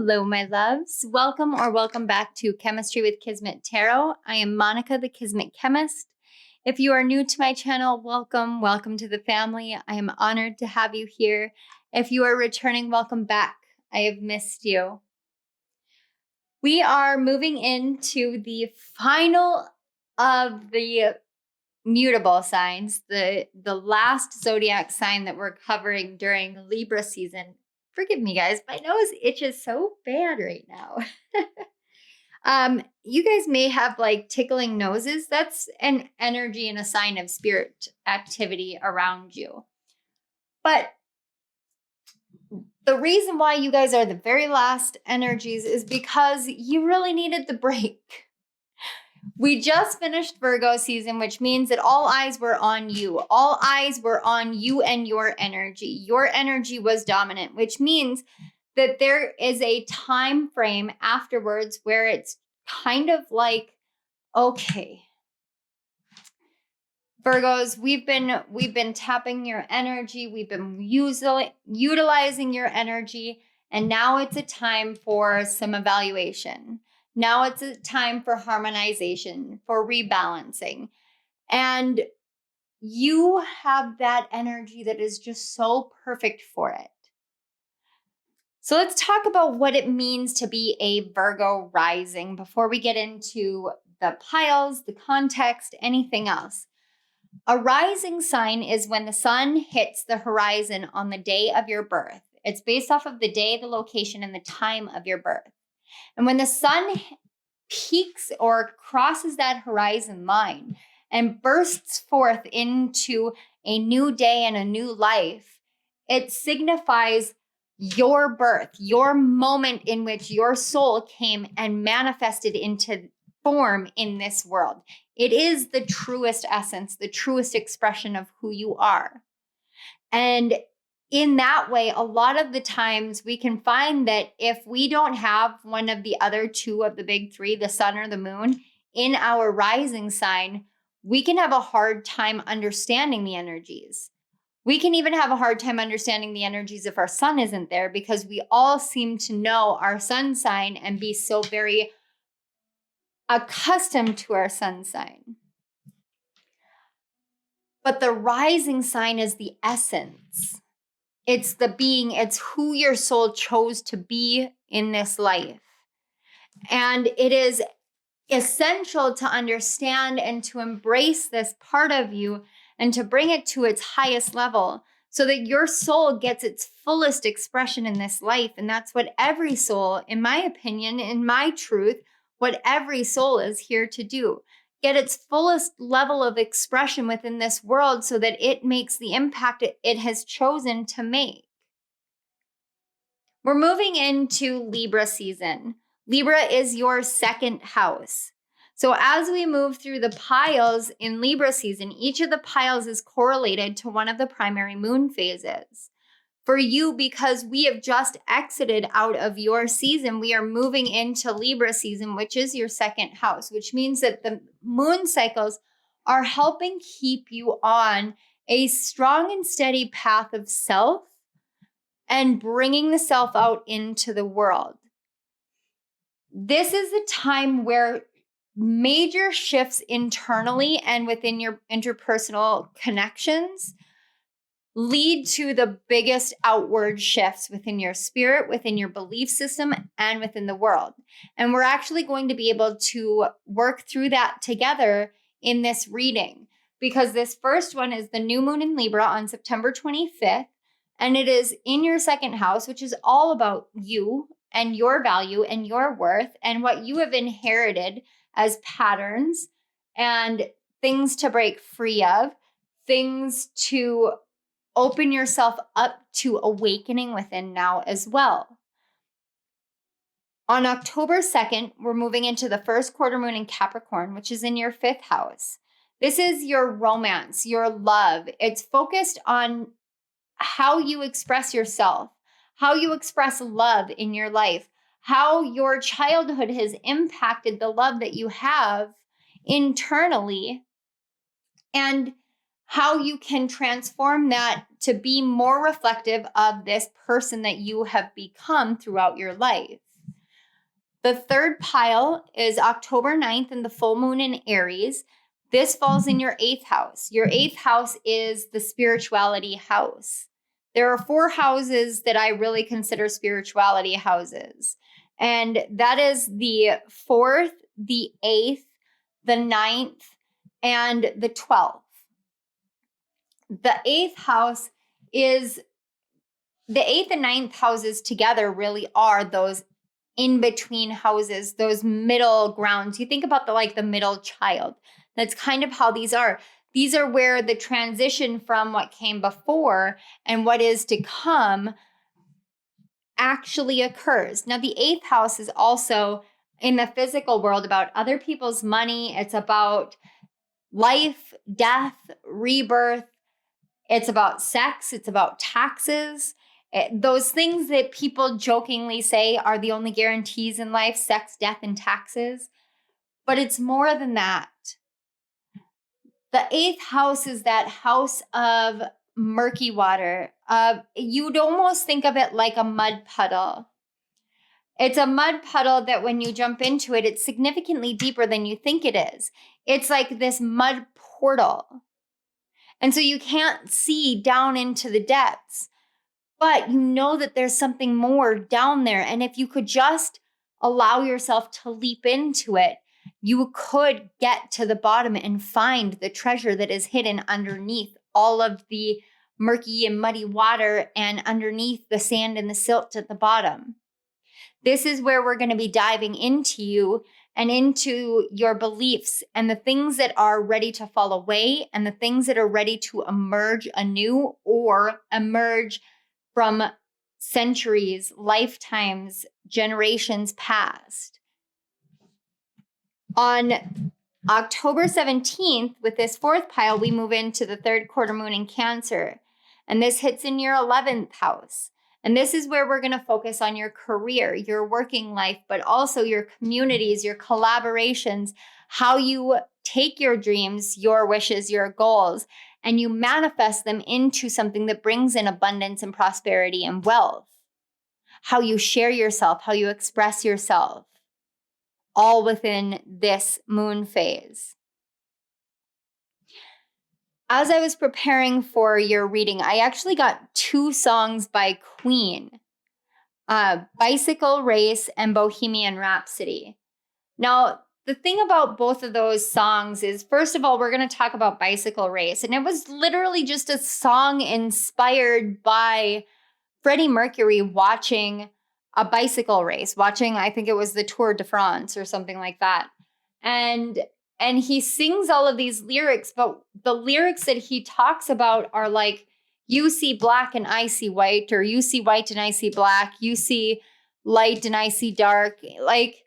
Hello, my loves. Welcome or welcome back to Chemistry with Kismet Tarot. I am Monica, the Kismet Chemist. If you are new to my channel, welcome. Welcome to the family. I am honored to have you here. If you are returning, welcome back. I have missed you. We are moving into the final of the mutable signs, the last zodiac sign that we're covering during Libra season. Forgive me, guys. My nose itches so bad right now. You guys may have like tickling noses. That's an energy and a sign of spirit activity around you. But the reason why you guys are the very last energies is because you really needed the break. We just finished Virgo season, which means that all eyes were on you. All eyes were on you and your energy. Your energy was dominant, which means that there is a time frame afterwards where it's kind of like, okay, Virgos, we've been tapping your energy, we've been utilizing your energy, and now it's a time for some evaluation. Now it's a time for harmonization, for rebalancing. And you have that energy that is just so perfect for it. So let's talk about what it means to be a Virgo rising before we get into the piles, the context, anything else. A rising sign is when the sun hits the horizon on the day of your birth. It's based off of the day, the location, and the time of your birth. And when the sun peaks or crosses that horizon line and bursts forth into a new day and a new life, it signifies your birth, your moment in which your soul came and manifested into form in this world. It is the truest essence, the truest expression of who you are. And in that way, a lot of the times we can find that if we don't have one of the other two of the big three, the sun or the moon, in our rising sign, we can have a hard time understanding the energies. We can even have a hard time understanding the energies if our sun isn't there, because we all seem to know our sun sign and be so very accustomed to our sun sign. But the rising sign is the essence. It's the being, it's who your soul chose to be in this life. And it is essential to understand and to embrace this part of you and to bring it to its highest level so that your soul gets its fullest expression in this life. And that's what every soul, in my opinion, in my truth, what every soul is here to do. Get its fullest level of expression within this world so that it makes the impact it has chosen to make. We're moving into Libra season. Libra is your second house. So as we move through the piles in Libra season, each of the piles is correlated to one of the primary moon phases. For you, because we have just exited out of your season, we are moving into Libra season, which is your second house, which means that the moon cycles are helping keep you on a strong and steady path of self and bringing the self out into the world. This is a time where major shifts internally and within your interpersonal connections lead to the biggest outward shifts within your spirit, within your belief system, and within the world. And we're actually going to be able to work through that together in this reading, because this first one is the new moon in Libra on September 25th, and it is in your second house, which is all about you and your value and your worth and what you have inherited as patterns and things to break free of, things to open yourself up to awakening within now as well. On October 2nd, we're moving into the first quarter moon in Capricorn, which is in your fifth house. This is your romance, your love. It's focused on how you express yourself, how you express love in your life, how your childhood has impacted the love that you have internally, and how you can transform that to be more reflective of this person that you have become throughout your life. The third pile is October 9th and the full moon in Aries. This falls in your 8th house. Your 8th house is the spirituality house. There are 4 houses that I really consider spirituality houses. And that is the 4th, the 8th, the 9th, and the 12th. The 8th house is, the 8th and 9th houses together really are those in-between houses, those middle grounds. You think about the middle child. That's kind of how these are. These are where the transition from what came before and what is to come actually occurs. Now, the 8th house is also in the physical world about other people's money. It's about life, death, rebirth. It's about sex. It's about taxes. Those things that people jokingly say are the only guarantees in life, sex, death, and taxes. But it's more than that. The 8th house is that house of murky water. You'd almost think of it like a mud puddle. It's a mud puddle that when you jump into it, it's significantly deeper than you think it is. It's like this mud portal. And so you can't see down into the depths, but you know that there's something more down there. And if you could just allow yourself to leap into it, you could get to the bottom and find the treasure that is hidden underneath all of the murky and muddy water and underneath the sand and the silt at the bottom. This is where we're going to be diving into you and into your beliefs and the things that are ready to fall away and the things that are ready to emerge anew or emerge from centuries, lifetimes, generations past. On October 17th, with this 4th pile, we move into the 3rd quarter moon in Cancer. And this hits in your 11th house. And this is where we're going to focus on your career, your working life, but also your communities, your collaborations, how you take your dreams, your wishes, your goals, and you manifest them into something that brings in abundance and prosperity and wealth. How you share yourself, how you express yourself, all within this moon phase. As I was preparing for your reading, I actually got 2 songs by Queen, Bicycle Race and Bohemian Rhapsody. Now, the thing about both of those songs is, first of all, we're going to talk about Bicycle Race. And it was literally just a song inspired by Freddie Mercury watching a bicycle race, I think it was the Tour de France or something like that. And he sings all of these lyrics, but the lyrics that he talks about are like, you see black and I see white, or you see white and I see black, you see light and I see dark. Like,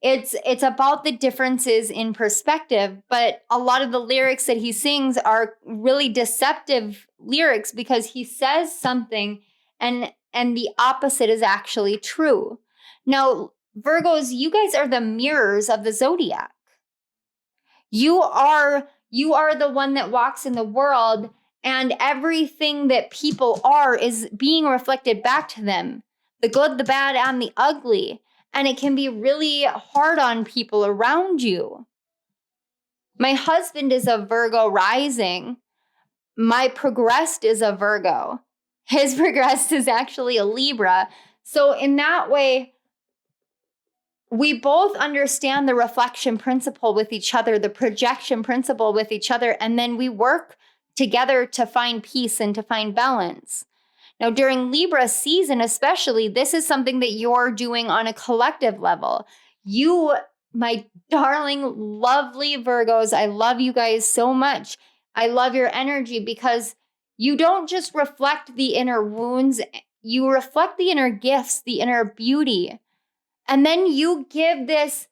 it's about the differences in perspective, but a lot of the lyrics that he sings are really deceptive lyrics because he says something and the opposite is actually true. Now, Virgos, you guys are the mirrors of the zodiac. You are the one that walks in the world, and everything that people are is being reflected back to them. The good, the bad, and the ugly. And it can be really hard on people around you. My husband is a Virgo rising. My progressed is a Virgo. His progressed is actually a Libra. So in that way, we both understand the reflection principle with each other, the projection principle with each other, and then we work together to find peace and to find balance. Now, during Libra season especially, this is something that you're doing on a collective level. You, my darling, lovely Virgos, I love you guys so much. I love your energy because you don't just reflect the inner wounds, you reflect the inner gifts, the inner beauty. And then you give this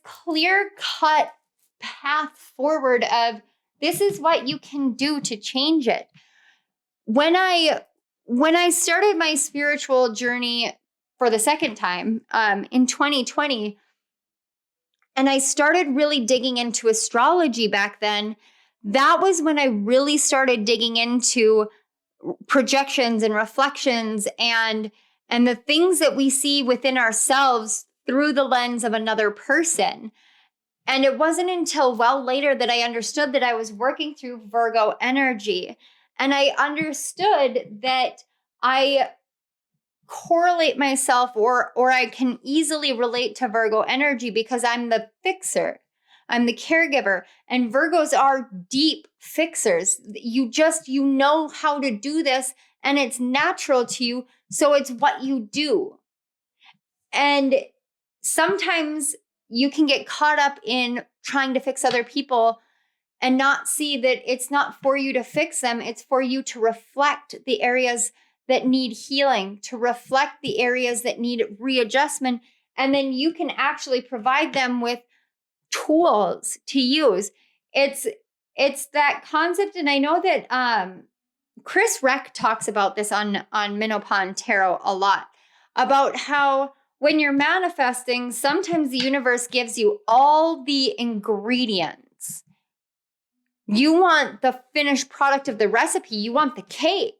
clear-cut path forward of this is what you can do to change it. When I started my spiritual journey for the second time in 2020, and I started really digging into astrology back then, that was when I really started digging into projections and reflections and the things that we see within ourselves through the lens of another person. And it wasn't until well later that I understood that I was working through Virgo energy. And I understood that I correlate myself or I can easily relate to Virgo energy because I'm the fixer. I'm the caregiver, and Virgos are deep fixers. You know how to do this, and it's natural to you, so it's what you do. And sometimes you can get caught up in trying to fix other people and not see that it's not for you to fix them. It's for you to reflect the areas that need healing, to reflect the areas that need readjustment. And then you can actually provide them with tools to use. It's that concept. And I know that Chris Reck talks about this on Minopon Tarot a lot, about how when you're manifesting, sometimes the universe gives you all the ingredients. You want the finished product of the recipe. You want the cake.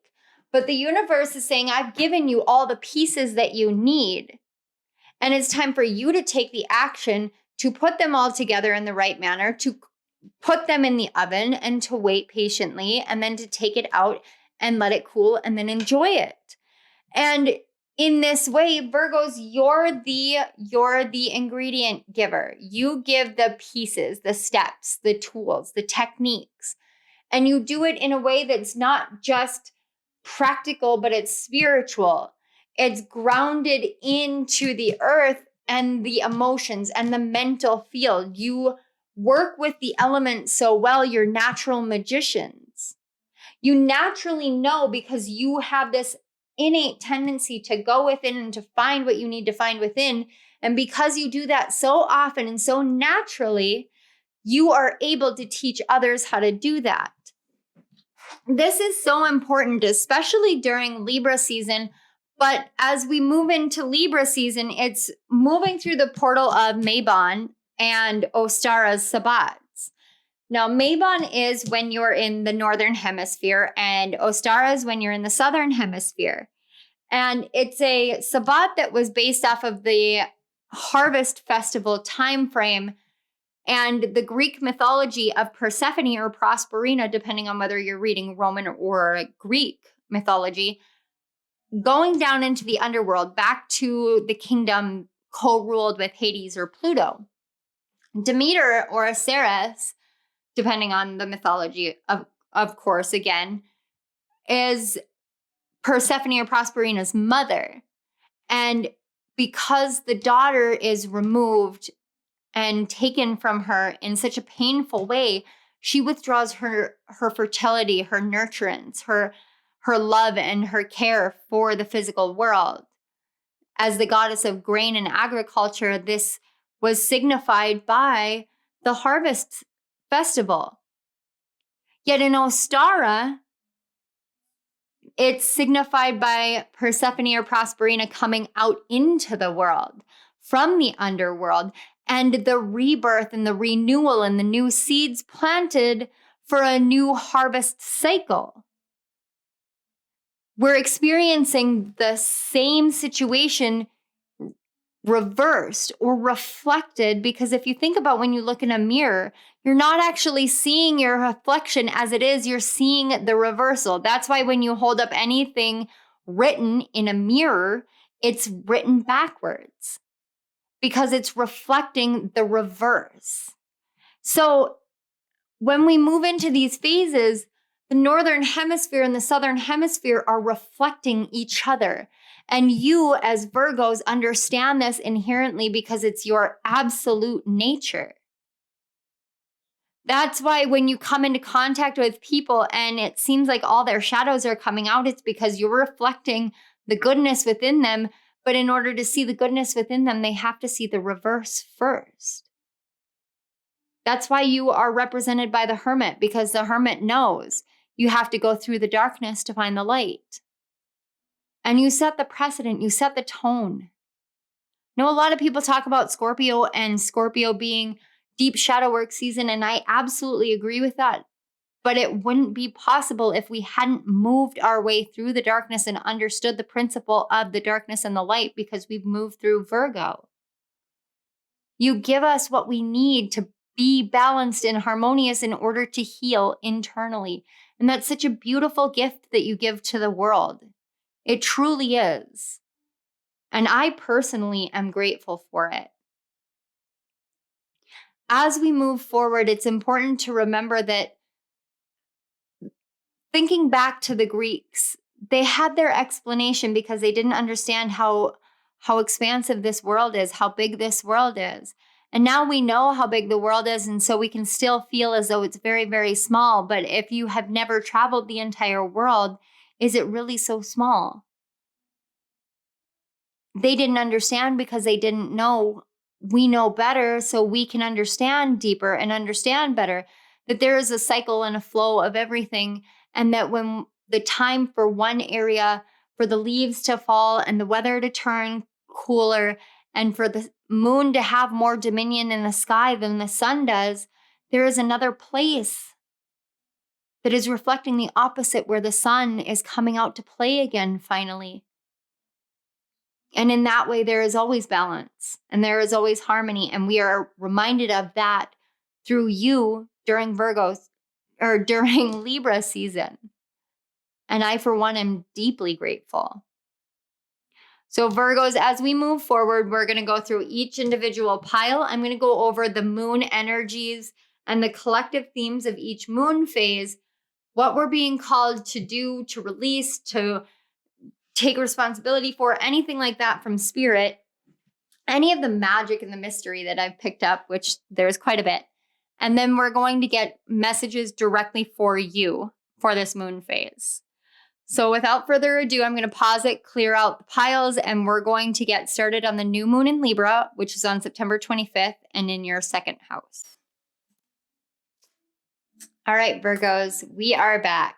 But the universe is saying, I've given you all the pieces that you need. And it's time for you to take the action to put them all together in the right manner, to put them in the oven and to wait patiently, and then to take it out and let it cool and then enjoy it. And in this way, Virgos, you're the ingredient giver. You give the pieces, the steps, the tools, the techniques, and you do it in a way that's not just practical, but it's spiritual. It's grounded into the earth and the emotions and the mental field. You work with the elements so well, you're natural magicians. You naturally know because you have this innate tendency to go within and to find what you need to find within. And because you do that so often and so naturally, you are able to teach others how to do that. This is so important, especially during Libra season. But as we move into Libra season, it's moving through the portal of Mabon and Ostara's Sabbats. Now, Mabon is when you're in the northern hemisphere, and Ostara is when you're in the southern hemisphere. And it's a Sabbat that was based off of the harvest festival time frame and the Greek mythology of Persephone or Proserpina, depending on whether you're reading Roman or Greek mythology, going down into the underworld, back to the kingdom co-ruled with Hades or Pluto. Demeter or Ceres, depending on the mythology, of course, again, is Persephone or Proserpina's mother. And because the daughter is removed and taken from her in such a painful way, she withdraws her fertility, her nurturance, her love and her care for the physical world. As the goddess of grain and agriculture, this was signified by the harvest festival. Yet in Ostara, it's signified by Persephone or Proserpina coming out into the world from the underworld, and the rebirth and the renewal and the new seeds planted for a new harvest cycle. We're experiencing the same situation reversed or reflected, because if you think about when you look in a mirror, you're not actually seeing your reflection as it is, you're seeing the reversal. That's why when you hold up anything written in a mirror, it's written backwards because it's reflecting the reverse. So when we move into these phases, the northern hemisphere and the southern hemisphere are reflecting each other. And you as Virgos understand this inherently because it's your absolute nature. That's why when you come into contact with people and it seems like all their shadows are coming out, it's because you're reflecting the goodness within them. But in order to see the goodness within them, they have to see the reverse first. That's why you are represented by the hermit, because the hermit knows you have to go through the darkness to find the light. And you set the precedent, you set the tone. Now, a lot of people talk about Scorpio and Scorpio being deep shadow work season, and I absolutely agree with that. But it wouldn't be possible if we hadn't moved our way through the darkness and understood the principle of the darkness and the light, because we've moved through Virgo. You give us what we need to be balanced and harmonious in order to heal internally. And that's such a beautiful gift that you give to the world. It truly is. And I personally am grateful for it. As we move forward, it's important to remember that thinking back to the Greeks, they had their explanation because they didn't understand how expansive this world is, how big this world is. And now we know how big the world is, and so we can still feel as though it's very, very small. But if you have never traveled the entire world, is it really so small? They didn't understand because they didn't know. We know better, so we can understand deeper and understand better that there is a cycle and a flow of everything. And that when the time for one area, for the leaves to fall and the weather to turn cooler and for the moon to have more dominion in the sky than the sun does, there is another place that is reflecting the opposite, where the sun is coming out to play again finally. And in that way, there is always balance and there is always harmony. And we are reminded of that through you during during Libra season. And I, for one, am deeply grateful. So Virgos, as we move forward, we're going to go through each individual pile. I'm going to go over the moon energies and the collective themes of each moon phase, what we're being called to do, to release, to take responsibility for, anything like that from spirit, any of the magic and the mystery that I've picked up, which there's quite a bit. And then we're going to get messages directly for you for this moon phase. So without further ado, I'm going to pause it, clear out the piles, and we're going to get started on the new moon in Libra, which is on September 25th and in your second house. All right, Virgos, we are back.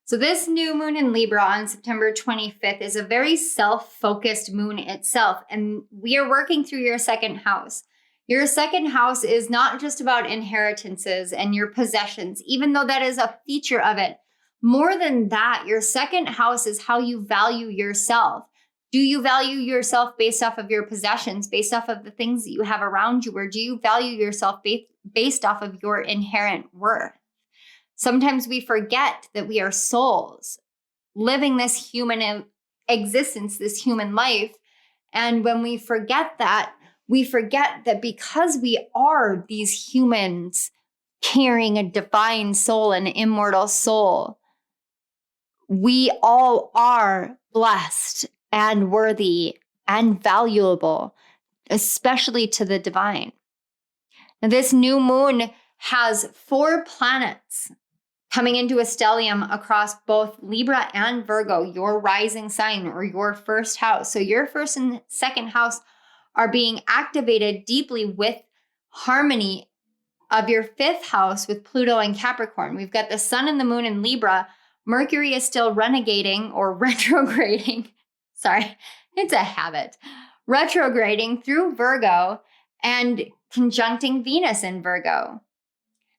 So this new moon in Libra on September 25th is a very self-focused moon itself, and we are working through your second house. Your second house is not just about inheritances and your possessions, even though that is a feature of it. More than that, your second house is how you value yourself. Do you value yourself based off of your possessions, based off of the things that you have around you, or do you value yourself based off of your inherent worth? Sometimes we forget that we are souls living this human existence, this human life. And when we forget that because we are these humans carrying a divine soul, an immortal soul, we all are blessed and worthy and valuable, especially to the divine. Now, this new moon has 4 planets coming into a stellium across both Libra and Virgo, your rising sign or your first house. So your first and second house are being activated deeply with harmony of your 5th house with Pluto and Capricorn. We've got the sun and the moon in Libra. Mercury is still renegading or retrograding. Sorry, it's a habit. Retrograding through Virgo and conjuncting Venus in Virgo.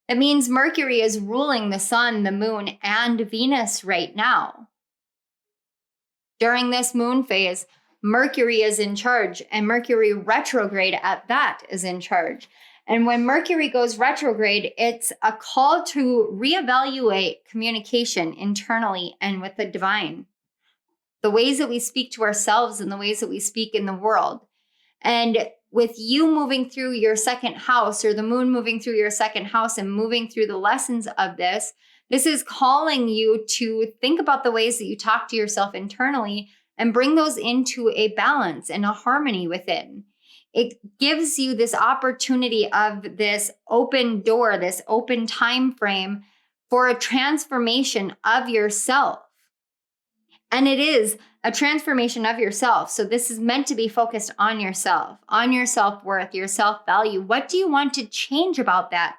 That means Mercury is ruling the sun, the moon, and Venus right now. During this moon phase, Mercury is in charge, and Mercury retrograde at that is in charge. And when Mercury goes retrograde, it's a call to reevaluate communication internally and with the divine. The ways that we speak to ourselves and the ways that we speak in the world. And with you moving through your second house, or the moon moving through your second house and moving through the lessons of this is calling you to think about the ways that you talk to yourself internally and bring those into a balance and a harmony within. It gives you this opportunity of this open door, this open time frame for a transformation of yourself. And it is a transformation of yourself. So this is meant to be focused on yourself, on your self-worth, your self-value. What do you want to change about that?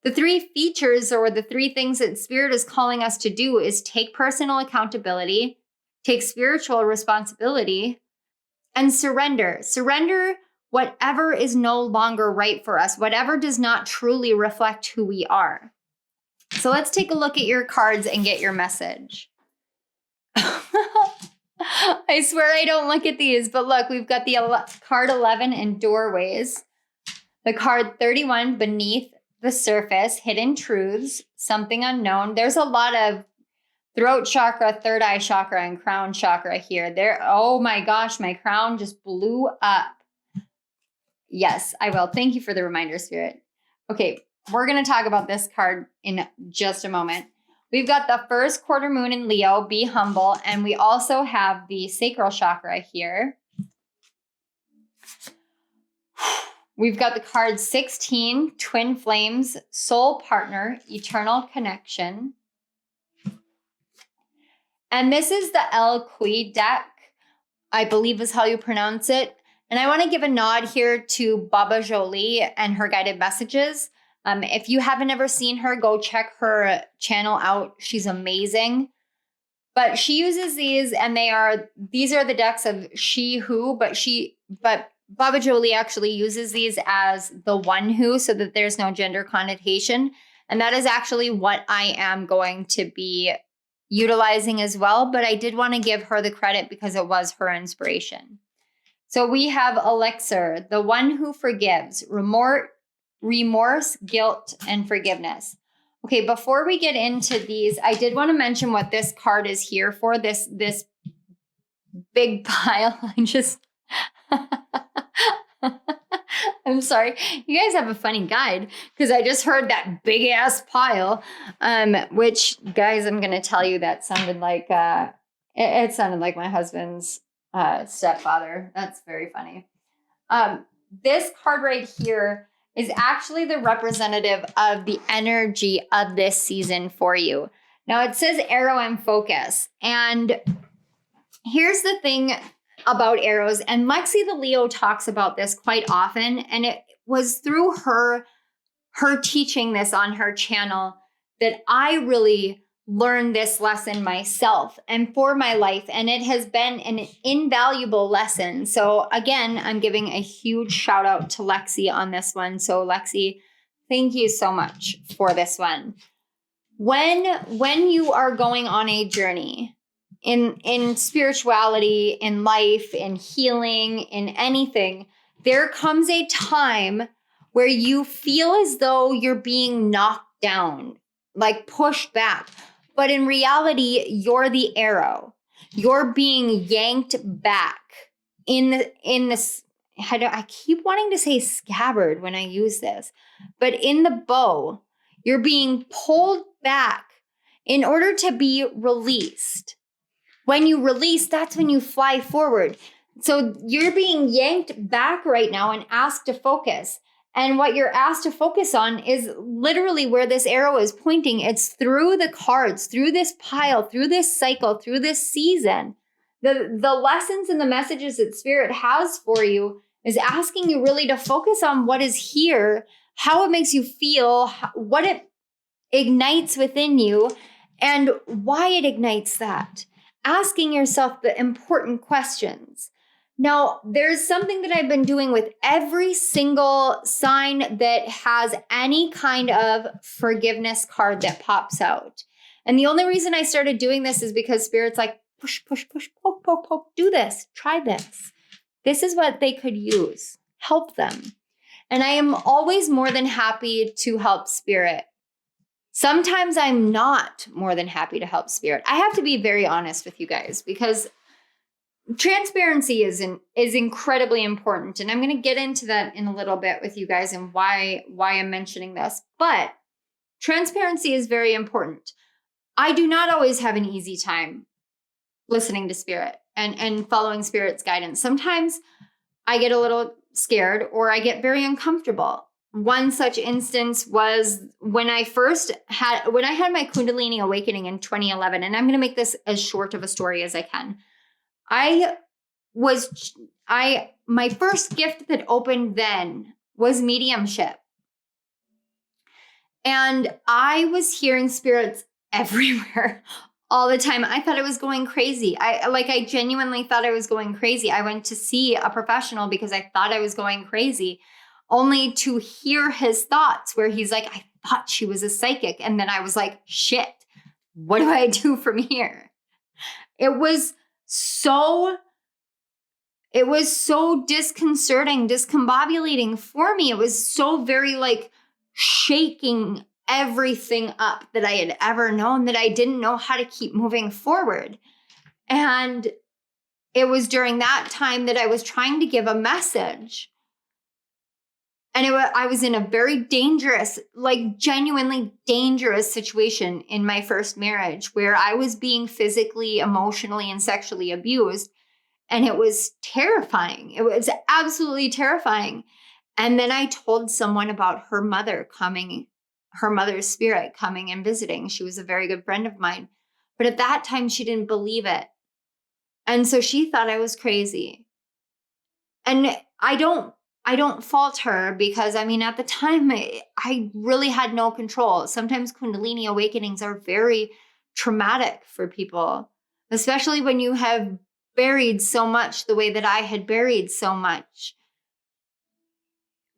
The 3 features, or the 3 things that Spirit is calling us to do, is take personal accountability, take spiritual responsibility, and surrender. Surrender whatever is no longer right for us, whatever does not truly reflect who we are. So let's take a look at your cards and get your message. I swear I don't look at these, but look, we've got the card 11 in doorways. The card 31, beneath the surface, hidden truths, something unknown. There's a lot of throat chakra, third eye chakra, and crown chakra here. Oh my gosh, my crown just blew up. Yes, I will. Thank you for the reminder, Spirit. Okay, we're going to talk about this card in just a moment. We've got the first quarter moon in Leo, be humble, and we also have the sacral chakra here. We've got the card 16, twin flames, soul partner, eternal connection. And this is the El Kui deck, I believe is how you pronounce it. And I want to give a nod here to Baba Jolie and her guided messages. If you haven't ever seen her, go check her channel out. She's amazing. But she uses these, and these are the decks of she who, but Baba Jolie actually uses these as the one who, so that there's no gender connotation. And that is actually what I am going to be utilizing as well. But I did want to give her the credit because it was her inspiration. So we have Elixir, the one who forgives, remorse, guilt, and forgiveness. Okay, before we get into these, I did want to mention what this card is here for, this big pile. I'm sorry. You guys have a funny guide because I just heard that big ass pile, which, guys, I'm going to tell you that sounded like, it sounded like my husband's stepfather. That's very funny. This card right here is actually the representative of the energy of this season for you. Now it says arrow and focus. And here's the thing about arrows. And Lexi the Leo talks about this quite often. And it was through her teaching this on her channel that I really learned this lesson myself and for my life. And it has been an invaluable lesson. So again, I'm giving a huge shout out to Lexi on this one. So Lexi, thank you so much for this one. When you are going on a journey in spirituality, in life, in healing, in anything, there comes a time where you feel as though you're being knocked down, like pushed back. But in reality, you're the arrow. You're being yanked back in this. I keep wanting to say scabbard when I use this, but in the bow, you're being pulled back in order to be released. When you release, that's when you fly forward. So you're being yanked back right now and asked to focus. And what you're asked to focus on is literally where this arrow is pointing. It's through the cards, through this pile, through this cycle, through this season. The lessons and the messages that Spirit has for you is asking you really to focus on what is here, how it makes you feel, what it ignites within you, and why it ignites that. Asking yourself the important questions. Now, there's something that I've been doing with every single sign that has any kind of forgiveness card that pops out. And the only reason I started doing this is because Spirit's like, push, push, push, poke, poke, poke, do this, try this. This is what they could use. Help them. And I am always more than happy to help Spirit. Sometimes I'm not more than happy to help Spirit. I have to be very honest with you guys because transparency is incredibly important. And I'm going to get into that in a little bit with you guys and why I'm mentioning this. But transparency is very important. I do not always have an easy time listening to Spirit and following Spirit's guidance. Sometimes I get a little scared or I get very uncomfortable. One such instance was when I had my Kundalini awakening in 2011, and I'm going to make this as short of a story as I can. My first gift that opened then was mediumship. And I was hearing spirits everywhere all the time. I thought I was going crazy. I genuinely thought I was going crazy. I went to see a professional because I thought I was going crazy, only to hear his thoughts where he's like, I thought she was a psychic. And then I was like, shit, what do I do from here? It was so It was so disconcerting, discombobulating for me. It was so very like shaking everything up that I had ever known, that I didn't know how to keep moving forward. And it was during that time that I was trying to give a message. And I was in a very dangerous, like genuinely dangerous situation in my first marriage, where I was being physically, emotionally, and sexually abused. And it was terrifying. It was absolutely terrifying. And then I told someone about her mother coming, her mother's spirit coming and visiting. She was a very good friend of mine. But at that time, she didn't believe it. And so she thought I was crazy. And I don't fault her, because I mean, at the time, I really had no control. Sometimes Kundalini awakenings are very traumatic for people, especially when you have buried so much the way that I had buried so much.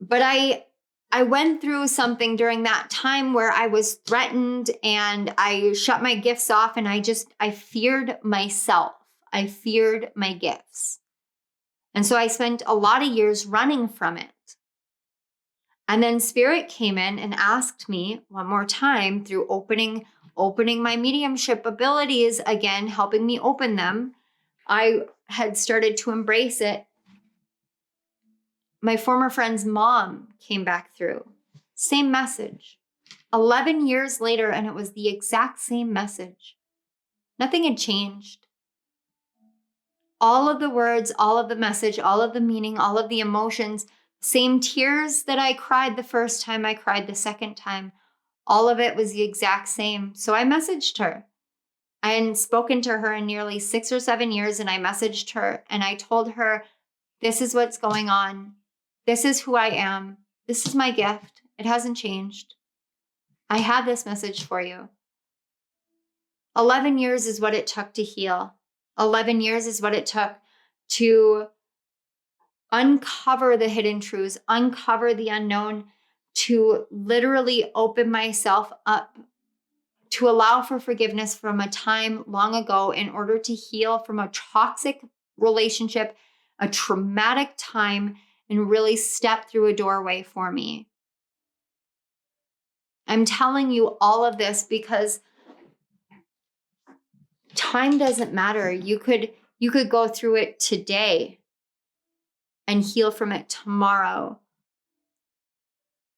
But I went through something during that time where I was threatened, and I shut my gifts off, and I feared myself. I feared my gifts. And so I spent a lot of years running from it. And then Spirit came in and asked me one more time, through opening my mediumship abilities again, helping me open them. I had started to embrace it. My former friend's mom came back through. Same message. 11 years later, and it was the exact same message. Nothing had changed. All of the words, all of the message, all of the meaning, all of the emotions, same tears that I cried the first time, I cried the second time. All of it was the exact same. So I messaged her. I hadn't spoken to her in nearly 6 or 7 years, and I messaged her and I told her, this is what's going on. This is who I am. This is my gift. It hasn't changed. I have this message for you. 11 years is what it took to heal. 11 years is what it took to uncover the hidden truths, uncover the unknown, to literally open myself up, to allow for forgiveness from a time long ago in order to heal from a toxic relationship, a traumatic time, and really step through a doorway for me. I'm telling you all of this because time doesn't matter. You could go through it today and heal from it tomorrow,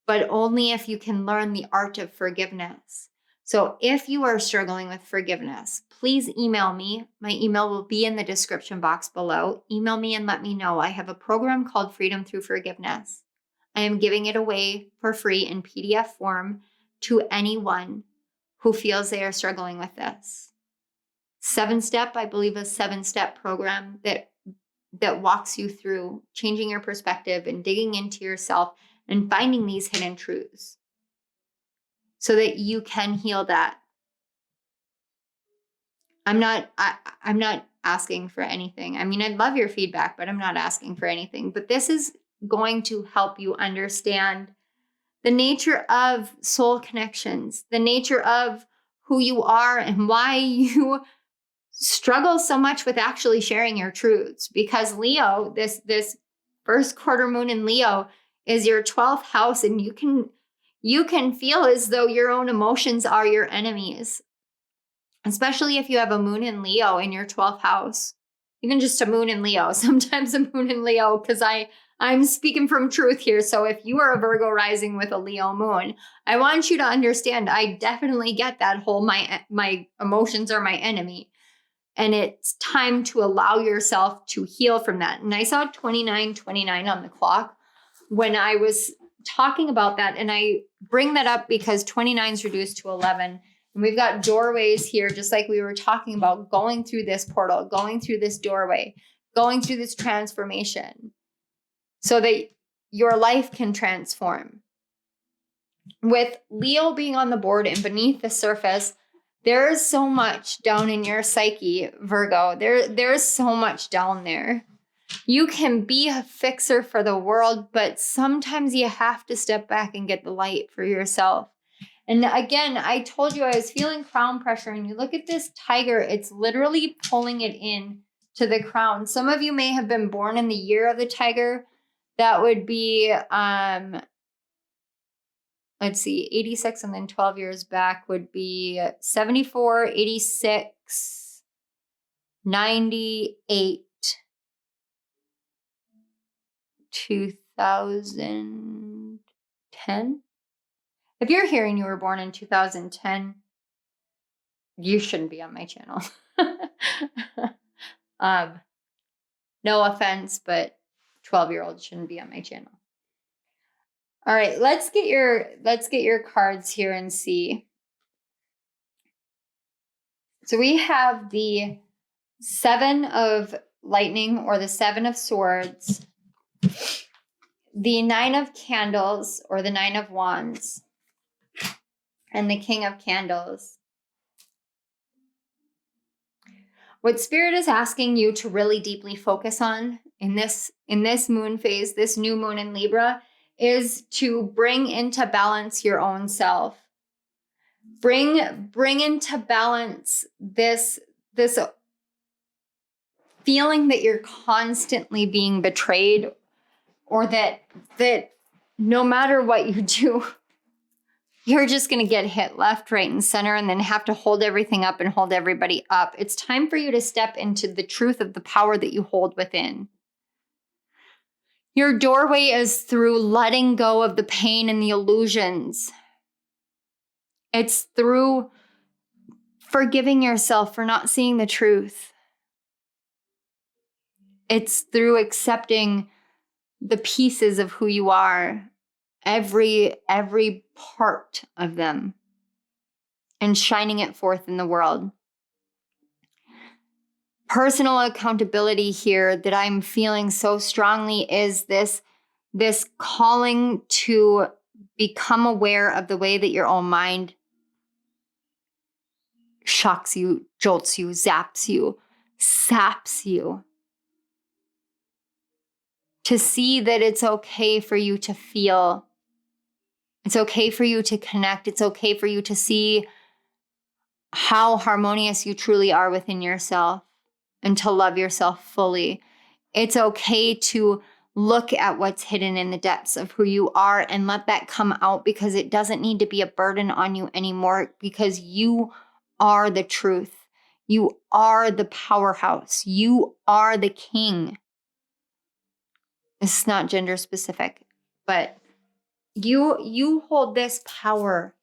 but only if you can learn the art of forgiveness. So if you are struggling with forgiveness, please email me. My email will be in the description box below. Email me and let me know. I have a program called Freedom Through Forgiveness. I am giving it away for free in PDF form to anyone who feels they are struggling with this. 7-step, I believe, a 7-step program that walks you through changing your perspective and digging into yourself and finding these hidden truths so that you can heal that. I'm not asking for anything. I mean, I'd love your feedback, but I'm not asking for anything. But this is going to help you understand the nature of soul connections, the nature of who you are, and why you struggle so much with actually sharing your truths. Because Leo, this first quarter moon in Leo is your 12th house, and you can feel as though your own emotions are your enemies, especially if you have a moon in Leo in your 12th house. Even just a moon in Leo, sometimes a moon in Leo, because I'm speaking from truth here. So if you are a Virgo rising with a Leo moon, I want you to understand, I definitely get that whole my emotions are my enemy. And it's time to allow yourself to heal from that. And I saw 29:29 on the clock when I was talking about that. And I bring that up because 29 is reduced to 11. And we've got doorways here, just like we were talking about, going through this portal, going through this doorway, going through this transformation so that your life can transform. With Leo being on the board and beneath the surface, there is so much down in your psyche, Virgo. There's so much down there. You can be a fixer for the world, but sometimes you have to step back and get the light for yourself. And again, I told you I was feeling crown pressure, and you look at this tiger, it's literally pulling it in to the crown. Some of you may have been born in the year of the tiger. That would be, let's see, 86 and then 12 years back would be 74, 86, 98, 2010. If you're here and you were born in 2010, you shouldn't be on my channel. No offense, but 12-year-olds shouldn't be on my channel. All right, let's get your cards here and see. So we have the 7 of lightning, or the 7 of swords, the 9 of candles, or the 9 of wands, and the king of candles. What Spirit is asking you to really deeply focus on in this moon phase, this new moon in Libra, is to bring into balance your own self. Bring into balance this feeling that you're constantly being betrayed, or that no matter what you do, you're just going to get hit left, right, and center, and then have to hold everything up and hold everybody up. It's time for you to step into the truth of the power that you hold within. Your doorway is through letting go of the pain and the illusions. It's through forgiving yourself for not seeing the truth. It's through accepting the pieces of who you are, every part of them, and shining it forth in the world. Personal accountability here that I'm feeling so strongly is this calling to become aware of the way that your own mind shocks you, jolts you, zaps you, saps you. To see that it's okay for you to feel. It's okay for you to connect. It's okay for you to see how harmonious you truly are within yourself, and to love yourself fully. It's okay to look at what's hidden in the depths of who you are and let that come out, because it doesn't need to be a burden on you anymore, because you are the truth. You are the powerhouse. You are the king. It's not gender specific, but you hold this power.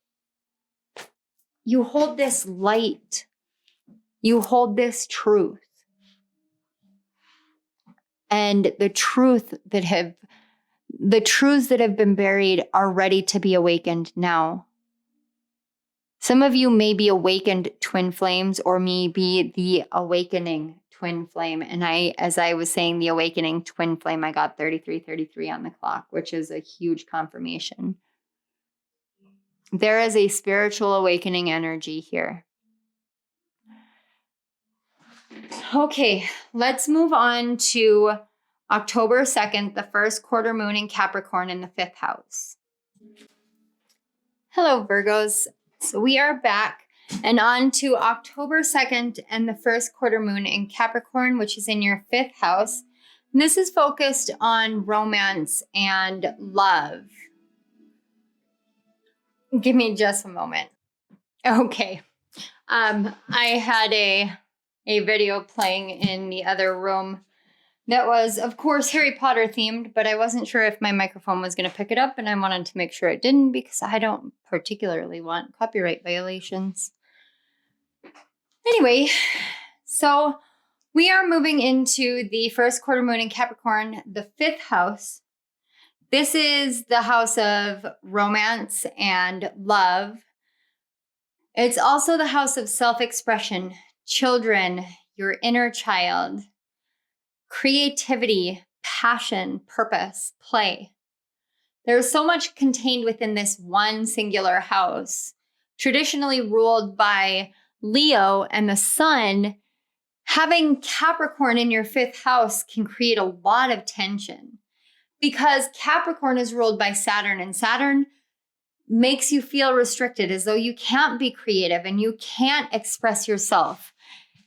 You hold this light. You hold this truth. And the truths that have been buried are ready to be awakened now. Some of you may be awakened twin flames, or may be the awakening twin flame. And as I was saying, the awakening twin flame, I got 3333 on the clock, which is a huge confirmation. There is a spiritual awakening energy here. Okay, let's move on to October 2nd, the first quarter moon in Capricorn in the 5th house. Hello, Virgos. So we are back and on to October 2nd and the first quarter moon in Capricorn, which is in your 5th house. And this is focused on romance and love. Give me just a moment. Okay. I had a video playing in the other room that was, of course, Harry Potter themed, but I wasn't sure if my microphone was going to pick it up, and I wanted to make sure it didn't, because I don't particularly want copyright violations. Anyway, so we are moving into the first quarter moon in Capricorn, the 5th house. This is the house of romance and love. It's also the house of self-expression, children, your inner child, creativity, passion, purpose, play. There's so much contained within this one singular house, traditionally ruled by Leo and the sun. Having Capricorn in your 5th house can create a lot of tension, because Capricorn is ruled by Saturn, and Saturn makes you feel restricted, as though you can't be creative and you can't express yourself.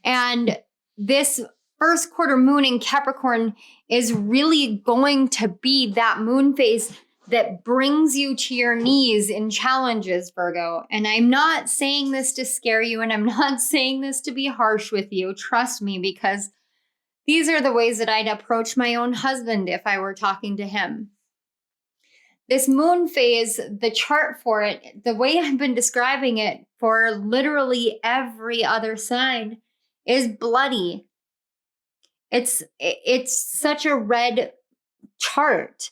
And this first quarter moon in Capricorn is really going to be that moon phase that brings you to your knees in challenges, Virgo. And I'm not saying this to scare you, and I'm not saying this to be harsh with you. Trust me, because these are the ways that I'd approach my own husband if I were talking to him. This moon phase, the chart for it, the way I've been describing it for literally every other sign, is bloody. It's such a red chart.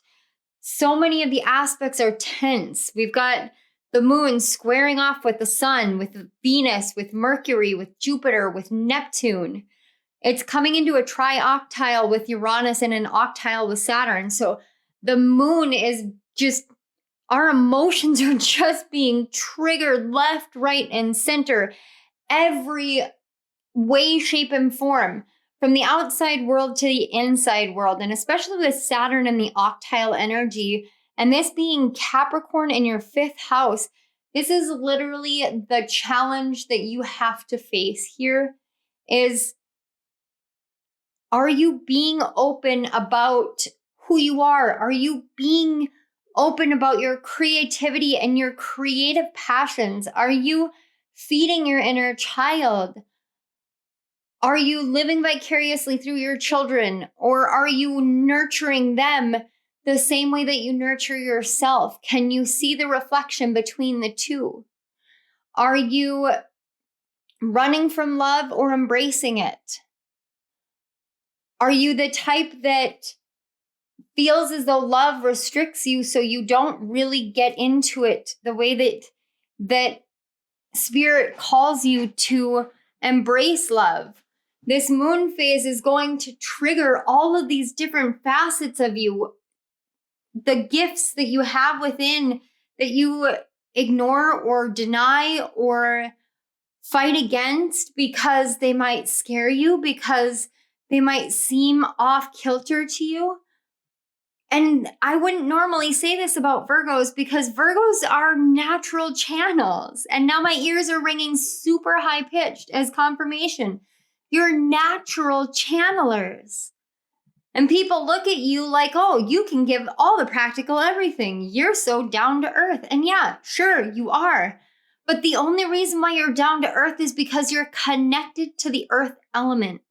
So many of the aspects are tense. We've got the moon squaring off with the sun, with Venus, with Mercury, with Jupiter, with Neptune. It's coming into a trioctile with Uranus and an octile with Saturn. So the moon is just, our emotions are just being triggered left, right, and center. Every way, shape, and form. From the outside world to the inside world, and especially with Saturn and the octile energy, and this being Capricorn in your 5th house, this is literally the challenge that you have to face here is, are you being open about who you are? Are you being open about your creativity and your creative passions? Are you feeding your inner child? Are you living vicariously through your children, or are you nurturing them the same way that you nurture yourself? Can you see the reflection between the two? Are you running from love or embracing it? Are you the type that feels as though love restricts you so you don't really get into it the way that Spirit calls you to embrace love? This moon phase is going to trigger all of these different facets of you, the gifts that you have within that you ignore or deny or fight against because they might scare you, because they might seem off kilter to you. And I wouldn't normally say this about Virgos because Virgos are natural channels. And now my ears are ringing super high pitched as confirmation. You're natural channelers. And people look at you like, oh, you can give all the practical everything. You're so down to earth. And yeah, sure, you are. But the only reason why you're down to earth is because you're connected to the earth element.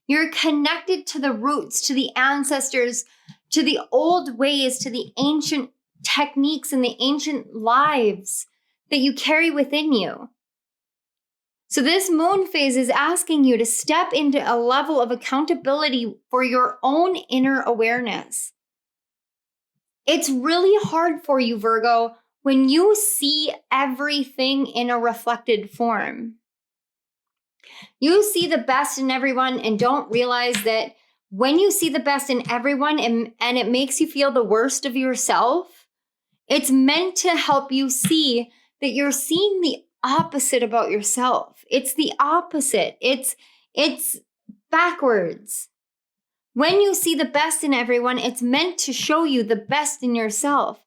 You're connected to the roots, to the ancestors, to the old ways, to the ancient techniques and the ancient lives that you carry within you. So this moon phase is asking you to step into a level of accountability for your own inner awareness. It's really hard for you, Virgo, when you see everything in a reflected form. You see the best in everyone and don't realize that when you see the best in everyone and it makes you feel the worst of yourself, it's meant to help you see that you're seeing the opposite about yourself. It's the opposite. It's backwards. When you see the best in everyone, it's meant to show you the best in yourself,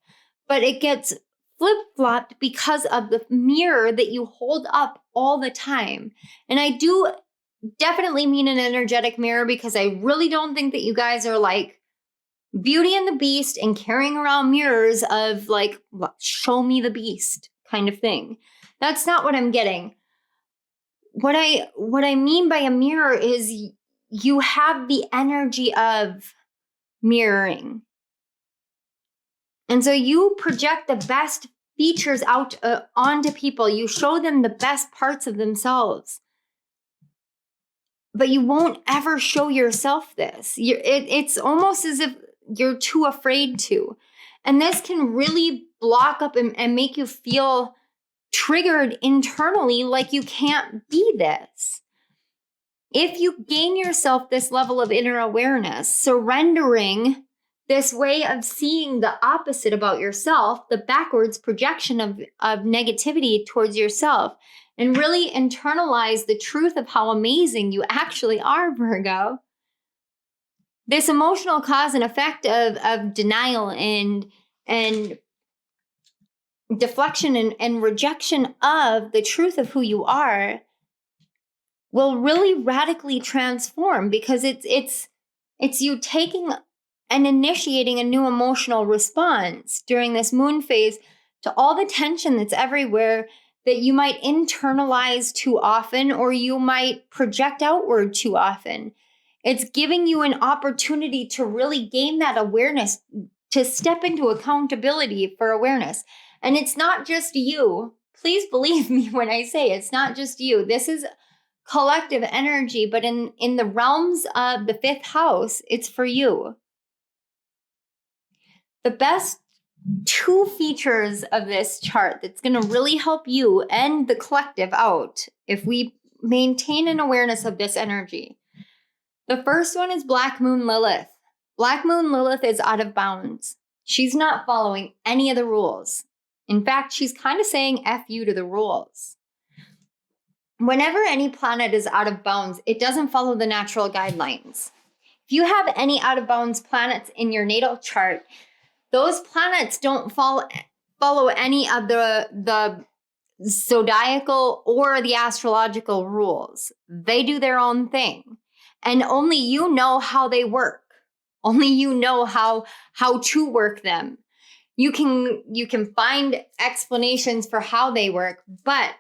but it gets flip-flopped because of the mirror that you hold up all the time. And I do definitely mean an energetic mirror because I really don't think that you guys are like Beauty and the Beast and carrying around mirrors of like, show me the beast kind of thing. That's not what I'm getting. What I mean by a mirror is you have the energy of mirroring. And so you project the best features out onto people. You show them the best parts of themselves. But you won't ever show yourself this. It's almost as if you're too afraid to. And this can really block up and make you feel triggered internally like you can't be this. If you gain yourself this level of inner awareness, surrendering this way of seeing the opposite about yourself, the backwards projection of negativity towards yourself, and really internalize the truth of how amazing you actually are, Virgo. This emotional cause and effect of denial and deflection and rejection of the truth of who you are will really radically transform, because it's you taking and initiating a new emotional response during this moon phase to all the tension that's everywhere that you might internalize too often, or you might project outward too often. It's giving you an opportunity to really gain that awareness, to step into accountability for awareness. And it's not just you. Please believe me when I say it's not just you. This is collective energy, but in the realms of the 5th house, it's for you. The best 2 features of this chart that's going to really help you and the collective out if we maintain an awareness of this energy. The first one is Black Moon Lilith. Black Moon Lilith is out of bounds. She's not following any of the rules. In fact, she's kind of saying F you to the rules. Whenever any planet is out of bounds, it doesn't follow the natural guidelines. If you have any out of bounds planets in your natal chart, those planets don't follow any of the zodiacal or the astrological rules. They do their own thing. And only you know how they work. Only you know how to work them. You can find explanations for how they work, but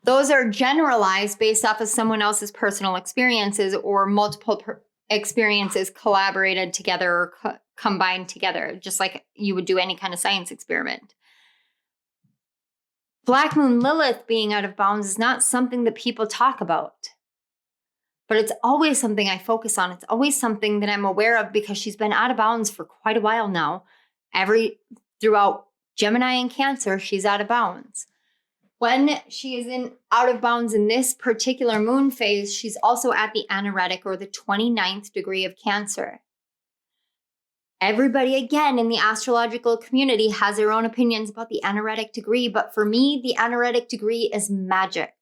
those are generalized based off of someone else's personal experiences, or multiple experiences collaborated together or combined together, just like you would do any kind of science experiment. Black Moon Lilith being out of bounds is not something that people talk about, but it's always something I focus on. It's always something that I'm aware of, because she's been out of bounds for quite a while now. Throughout Gemini and Cancer, she's out of bounds. When she is out of bounds in this particular moon phase, she's also at the anaretic, or the 29th degree of Cancer. Everybody, again, in the astrological community has their own opinions about the anaretic degree, but for me, the anaretic degree is magic.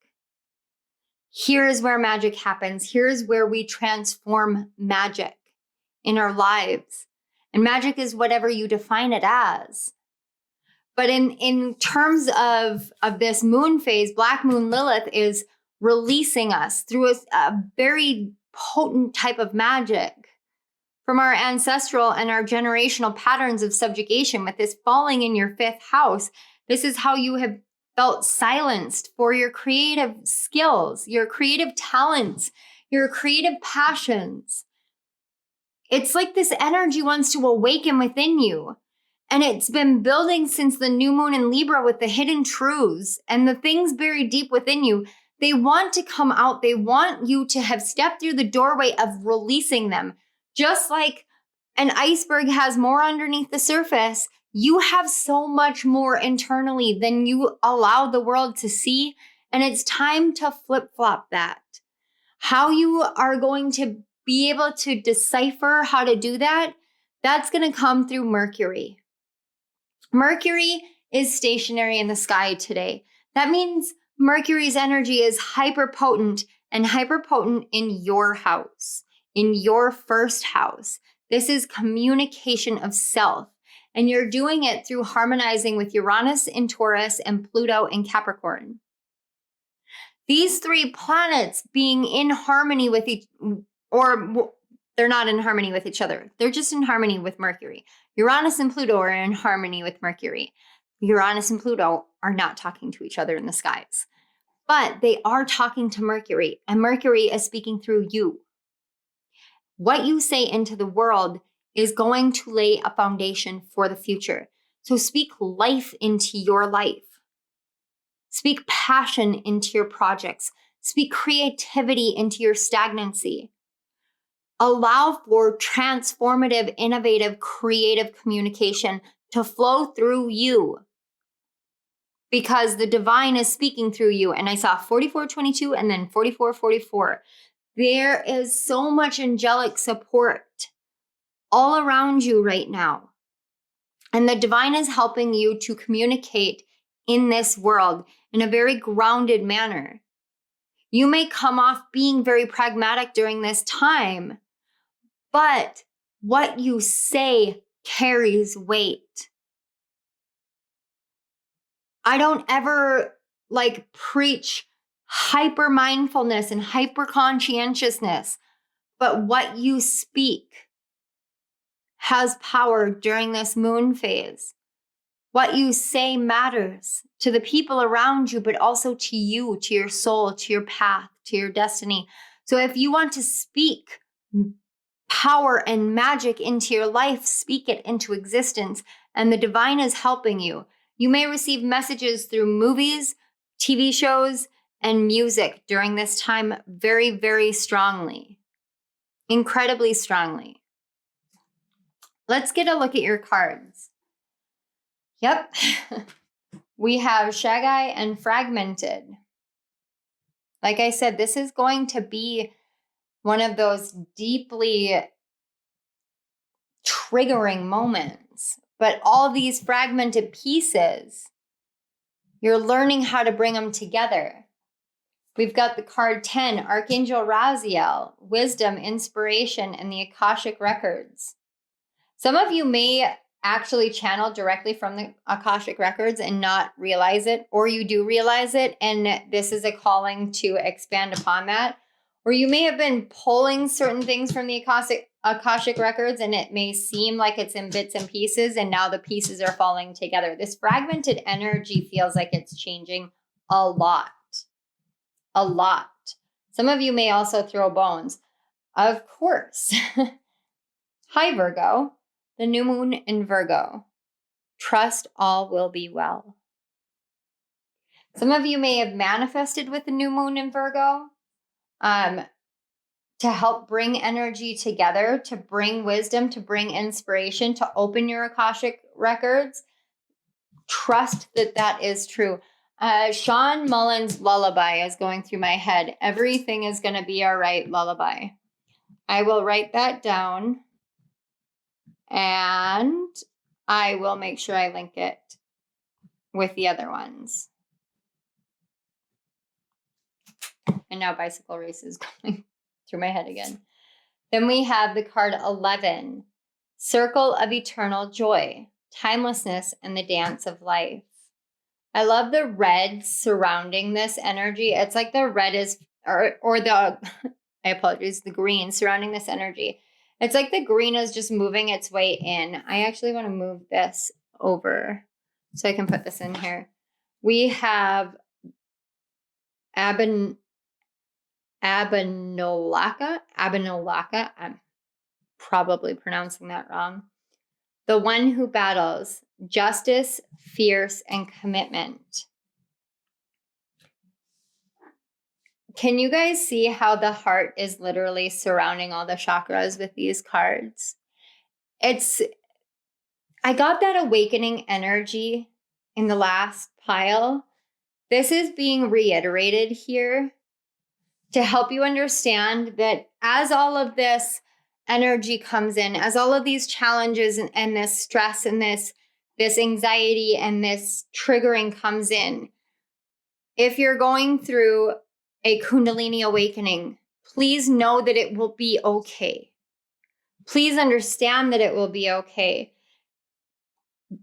Here is where magic happens. Here is where we transform magic in our lives. And magic is whatever you define it as. But in terms of this moon phase, Black Moon Lilith is releasing us through a very potent type of magic from our ancestral and our generational patterns of subjugation. With this falling in your 5th house, this is how you have felt silenced for your creative skills, your creative talents, your creative passions. It's like this energy wants to awaken within you. And it's been building since the new moon in Libra, with the hidden truths and the things buried deep within you. They want to come out. They want you to have stepped through the doorway of releasing them. Just like an iceberg has more underneath the surface, you have so much more internally than you allow the world to see. And it's time to flip-flop that. How you are going to be able to decipher how to do that, that's going to come through Mercury. Mercury is stationary in the sky today. That means Mercury's energy is hyperpotent, and hyperpotent in your house, in your 1st house. This is communication of self, and you're doing it through harmonizing with Uranus in Taurus and Pluto in Capricorn. These 3 planets being in harmony with they're not in harmony with each other. They're just in harmony with Mercury. Uranus and Pluto are in harmony with Mercury. Uranus and Pluto are not talking to each other in the skies, but they are talking to Mercury, and Mercury is speaking through you. What you say into the world is going to lay a foundation for the future. So speak life into your life. Speak passion into your projects. Speak creativity into your stagnancy. Allow for transformative, innovative, creative communication to flow through you, because the divine is speaking through you. And I saw 4422 and then 4444. There is so much angelic support all around you right now. And the divine is helping you to communicate in this world in a very grounded manner. You may come off being very pragmatic during this time, but what you say carries weight. I don't ever preach hyper mindfulness and hyper conscientiousness. But what you speak has power during this moon phase. What you say matters to the people around you, but also to you, to your soul, to your path, to your destiny. So if you want to speak power and magic into your life, speak it into existence, and the divine is helping you. You may receive messages through movies, TV shows, and music during this time very, very strongly, incredibly strongly. Let's get a look at your cards. Yep. We have Shagai and Fragmented. Like I said, this is going to be one of those deeply triggering moments. But all these fragmented pieces, you're learning how to bring them together. We've got the card 10, Archangel Raziel, Wisdom, Inspiration, and the Akashic Records. Some of you may actually channel directly from the Akashic Records and not realize it, or you do realize it, and this is a calling to expand upon that. Or you may have been pulling certain things from the Akashic Records, and it may seem like it's in bits and pieces, and now the pieces are falling together. This fragmented energy feels like it's changing a lot. A lot. Some of you may also throw bones. Of course. Hi, Virgo. The new moon in Virgo. Trust all will be well. Some of you may have manifested with the new moon in Virgo to help bring energy together, to bring wisdom, to bring inspiration, to open your Akashic records. Trust that that is true. Sean Mullen's lullaby is going through my head. Everything is going to be all right, lullaby. I will write that down. And I will make sure I link it with the other ones. And now bicycle race is going through my head again. Then we have the card 11, Circle of Eternal Joy, Timelessness and the Dance of Life. I love the red surrounding this energy. It's like the red is, or the, I apologize, the green surrounding this energy. It's like the green is just moving its way in. I actually want to move this over so I can put this in here. We have Abenolaka. I'm probably pronouncing that wrong. The one who battles, justice, fierce, and commitment. Can you guys see how the heart is literally surrounding all the chakras with these cards? I got that awakening energy in the last pile. This is being reiterated here to help you understand that as all of this energy comes in, as all of these challenges and this stress and this anxiety and this triggering comes in, if you're going through a Kundalini awakening, please know that it will be okay. Please understand that it will be okay.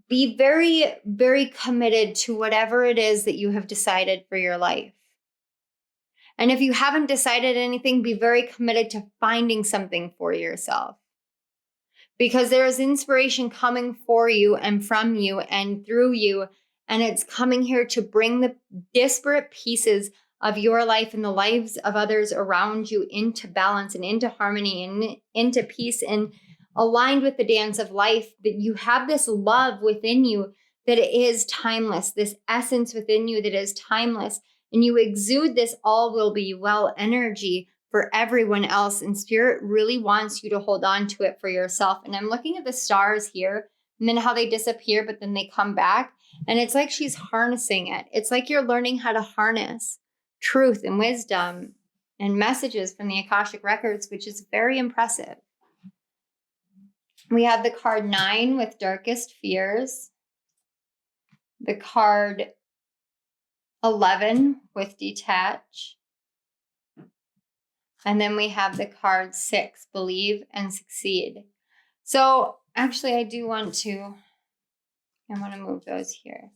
Be very, very committed to whatever it is that you have decided for your life. And if you haven't decided anything, be very committed to finding something for yourself. Because there is inspiration coming for you and from you and through you. And it's coming here to bring the disparate pieces of your life and the lives of others around you into balance and into harmony and into peace and aligned with the dance of life, that you have this love within you that is timeless, this essence within you that is timeless. And you exude this all will be well energy for everyone else. And Spirit really wants you to hold on to it for yourself. And I'm looking at the stars here and then how they disappear, but then they come back. And it's like she's harnessing it. It's like you're learning how to harness truth and wisdom and messages from the Akashic Records, which is very impressive. We have the card 9 with Darkest Fears. The card 11 with Detach. And then we have the card 6, Believe and Succeed. So actually I want to move those here.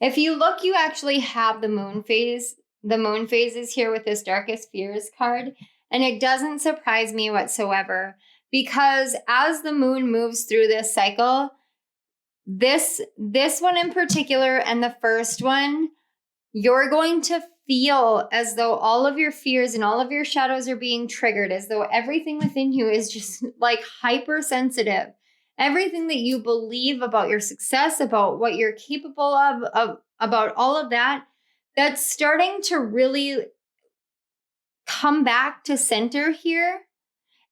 If you look, you actually have the moon phase the moon phase is here with this Darkest Fears card. And it doesn't surprise me whatsoever, because as the moon moves through this cycle, this one in particular and the first one, you're going to feel as though all of your fears and all of your shadows are being triggered, as though everything within you is just like hypersensitive. Everything that you believe about your success, about what you're capable of about all of that, that's starting to really come back to center here.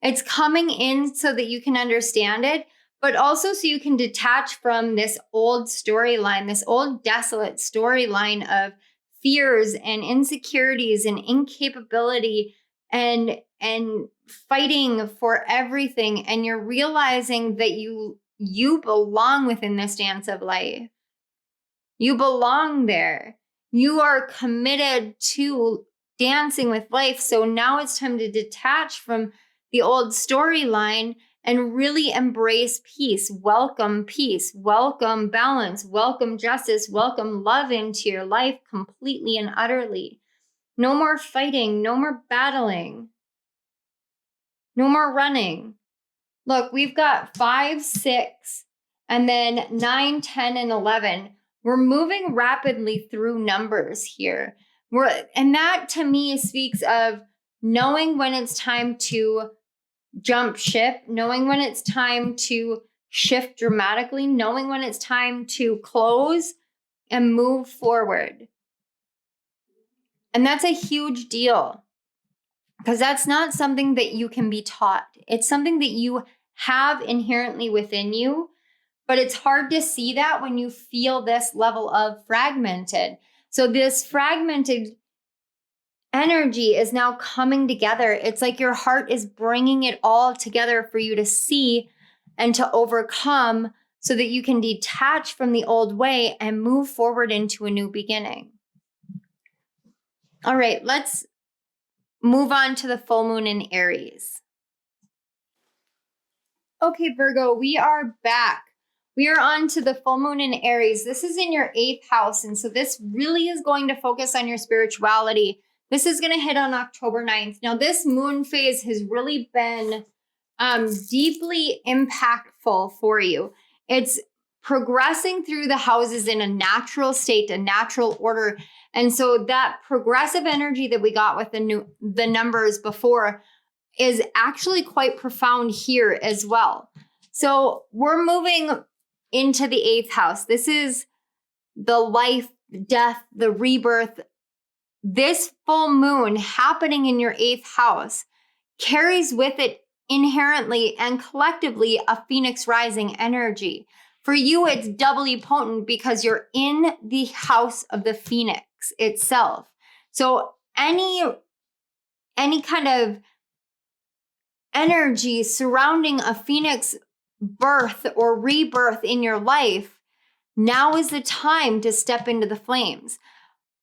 It's coming in so that you can understand it, but also so you can detach from this old storyline, this old desolate storyline of fears and insecurities and incapability and fighting for everything. And you're realizing that you belong within this dance of life. You belong there. You are committed to dancing with life. So now it's time to detach from the old storyline and really embrace peace. Welcome balance, welcome justice, welcome love into your life completely and utterly. No more fighting, no more battling, no more running. Look, we've got 5, 6, and then 9, 10, and 11. We're moving rapidly through numbers here. And that to me speaks of knowing when it's time to jump ship, knowing when it's time to shift dramatically, knowing when it's time to close and move forward. And that's a huge deal, because that's not something that you can be taught. It's something that you have inherently within you, but it's hard to see that when you feel this level of fragmented. So this fragmented energy is now coming together. It's like your heart is bringing it all together for you to see and to overcome, so that you can detach from the old way and move forward into a new beginning. All right, let's move on to the full moon in Aries. Okay, Virgo, we are back. We are on to the full moon in Aries. This is in your 8th house. And so this really is going to focus on your spirituality. This is going to hit on October 9th. Now, this moon phase has really been deeply impactful for you. It's progressing through the houses in a natural state, a natural order. And so that progressive energy that we got with the numbers before is actually quite profound here as well. So we're moving into the 8th house. This is the life, death, the rebirth. This full moon happening in your 8th house carries with it inherently and collectively a Phoenix rising energy. For you, it's doubly potent because you're in the house of the Phoenix itself. So any kind of energy surrounding a Phoenix birth or rebirth in your life, now is the time to step into the flames.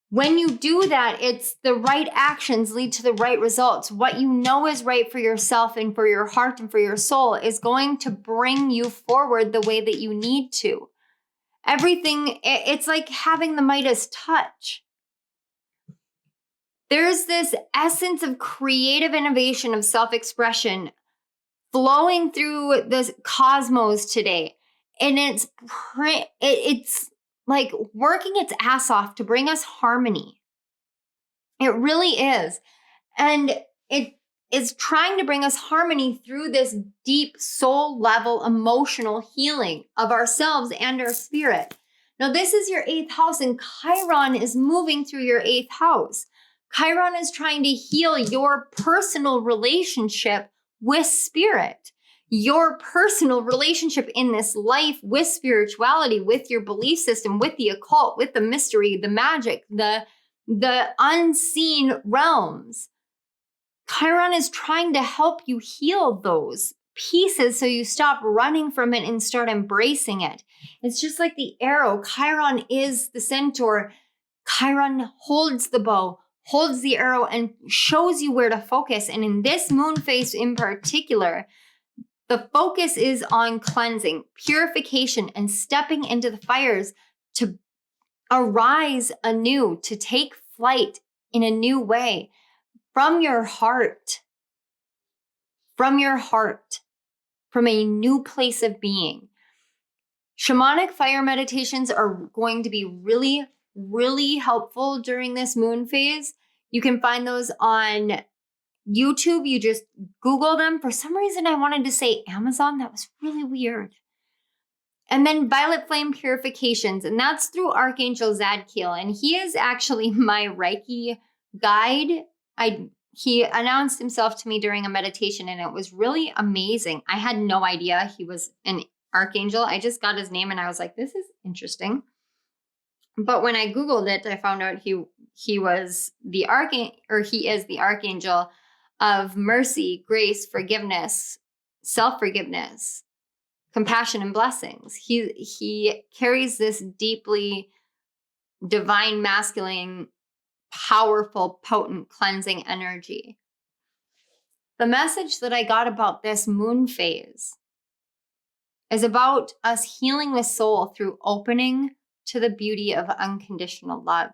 When you do that, it's the right actions lead to the right results. What you know is right for yourself and for your heart and for your soul is going to bring you forward the way that you need to. Everything, it's like having the Midas touch. There's this essence of creative innovation, of self-expression flowing through the cosmos today. And it's like working its ass off to bring us harmony. It really is. And it is trying to bring us harmony through this deep soul level emotional healing of ourselves and our spirit. Now, this is your 8th house, and Chiron is moving through your 8th house. Chiron is trying to heal your personal relationship with spirit, your personal relationship in this life with spirituality, with your belief system, with the occult, with the mystery, the magic, the unseen realms. Chiron is trying to help you heal those pieces so you stop running from it and start embracing it. It's just like the arrow. Chiron is the centaur. Chiron holds the bow, holds the arrow, and shows you where to focus. And in this moon phase in particular, the focus is on cleansing, purification, and stepping into the fires to arise anew, to take flight in a new way from your heart, from a new place of being. Shamanic fire meditations are going to be really, really helpful during this moon phase. You can find those on YouTube. You just Google them. For some reason, I wanted to say Amazon. That was really weird. And then Violet Flame Purifications, and that's through Archangel Zadkiel. And he is actually my Reiki guide. He announced himself to me during a meditation, and it was really amazing. I had no idea he was an archangel. I just got his name, and I was like, this is interesting. But when I Googled it, I found out he was the he is the archangel of mercy, grace, forgiveness, self-forgiveness, compassion, and blessings. He carries this deeply divine, masculine, powerful, potent, cleansing energy. The message that I got about this moon phase is about us healing the soul through opening to the beauty of unconditional love.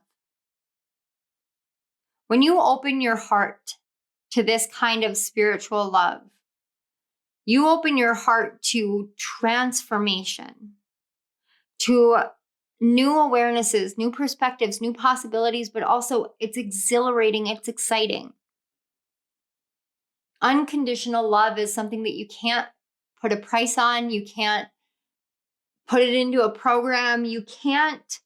When you open your heart to this kind of spiritual love, you open your heart to transformation, to new awarenesses, new perspectives, new possibilities, but also it's exhilarating, it's exciting. Unconditional love is something that you can't put a price on. You can't put it into a program. You can't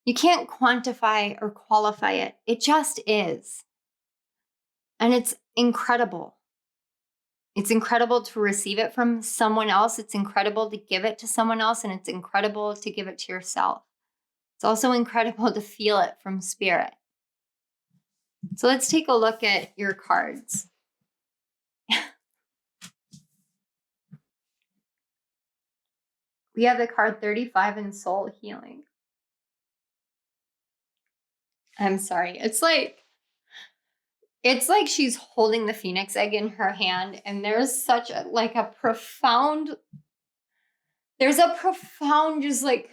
quantify or qualify it. It just is. And it's incredible. It's incredible to receive it from someone else. It's incredible to give it to someone else. And it's incredible to give it to yourself. It's also incredible to feel it from spirit. So let's take a look at your cards. We have the card 35 in Soul Healing. I'm sorry. It's like she's holding the phoenix egg in her hand, and there's such a profound just like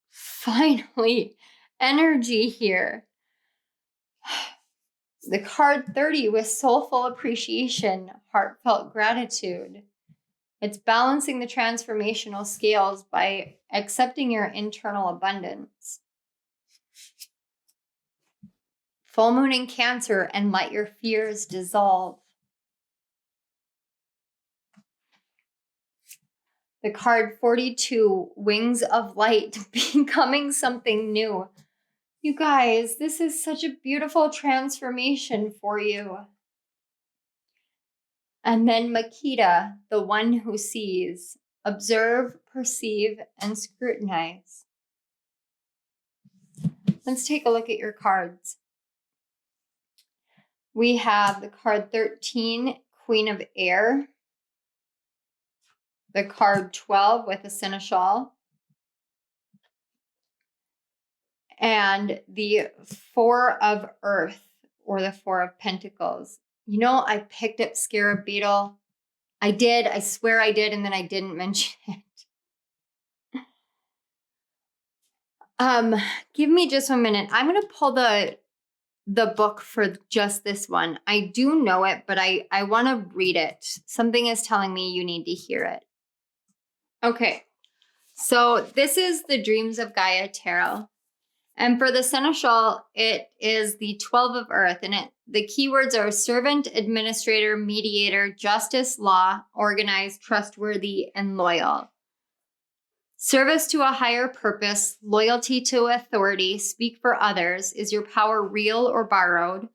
finally energy here. The card 30 with soulful appreciation, heartfelt gratitude. It's balancing the transformational scales by accepting your internal abundance. Full moon in Cancer, and let your fears dissolve. The card 42, Wings of Light, becoming something new. You guys, this is such a beautiful transformation for you. And then Makita, the one who sees, observe, perceive, and scrutinize. Let's take a look at your cards. We have the card 13, Queen of Air. The card 12 with a seneschal. And the Four of Earth, or the Four of Pentacles. You know, I picked up Scarab Beetle. I did. I swear I did, and then I didn't mention it. Give me just 1 minute. I'm going to pull the book for just this one. I do know it, but I want to read it. Something is telling me you need to hear it. Okay. So this is the Dreams of Gaia Tarot. And for the Seneschal, it is the 12 of Earth. And the keywords are servant, administrator, mediator, justice, law, organized, trustworthy, and loyal. Service to a higher purpose, loyalty to authority, speak for others. Is your power real or borrowed?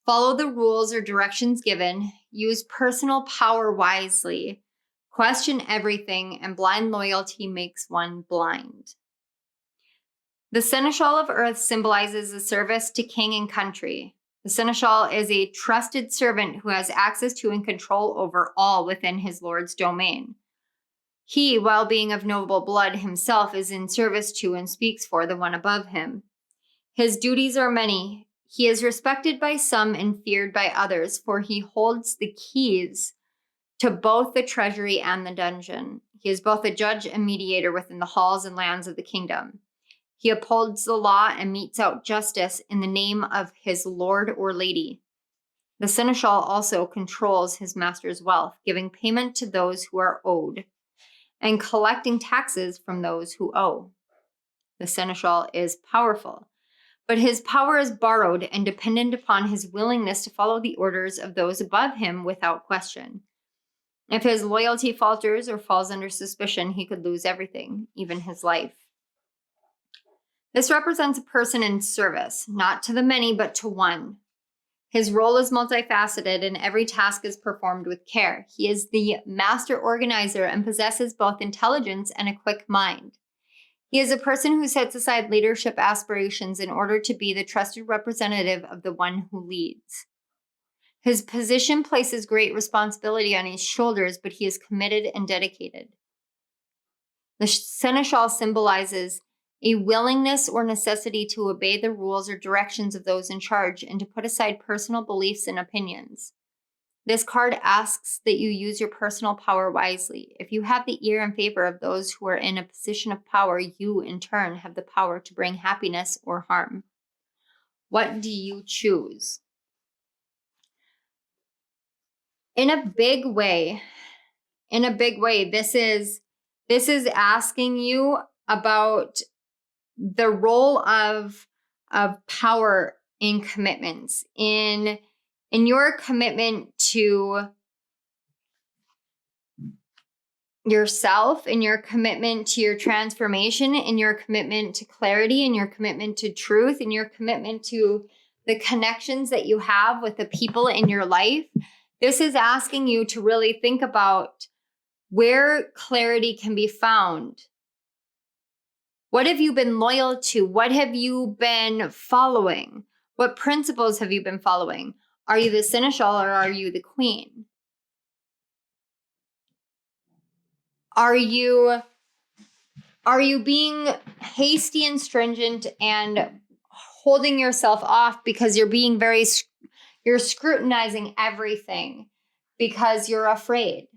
Follow the rules or directions given. Use personal power wisely. Question everything, and blind loyalty makes one blind. The Seneschal of Earth symbolizes the service to king and country. The Seneschal is a trusted servant who has access to and control over all within his lord's domain. He, while being of noble blood himself, is in service to and speaks for the one above him. His duties are many. He is respected by some and feared by others, for he holds the keys to both the treasury and the dungeon. He is both a judge and mediator within the halls and lands of the kingdom. He upholds the law and metes out justice in the name of his lord or lady. The seneschal also controls his master's wealth, giving payment to those who are owed and collecting taxes from those who owe. The seneschal is powerful, but his power is borrowed and dependent upon his willingness to follow the orders of those above him without question. If his loyalty falters or falls under suspicion, he could lose everything, even his life. This represents a person in service, not to the many, but to one. His role is multifaceted and every task is performed with care. He is the master organizer and possesses both intelligence and a quick mind. He is a person who sets aside leadership aspirations in order to be the trusted representative of the one who leads. His position places great responsibility on his shoulders, but he is committed and dedicated. The seneschal symbolizes a willingness or necessity to obey the rules or directions of those in charge and to put aside personal beliefs and opinions. This card asks that you use your personal power wisely. If you have the ear and favor of those who are in a position of power, you, in turn, have the power to bring happiness or harm. What do you choose? In a big way, this is asking you about the role of power in commitments, in your commitment to yourself, in your commitment to your transformation, in your commitment to clarity, in your commitment to truth, in your commitment to the connections that you have with the people in your life. This is asking you to really think about where clarity can be found. What have you been loyal to? What have you been following? What principles have you been following? Are you the seneschal or are you the queen? Are you being hasty and stringent and holding yourself off because you're scrutinizing everything because you're afraid?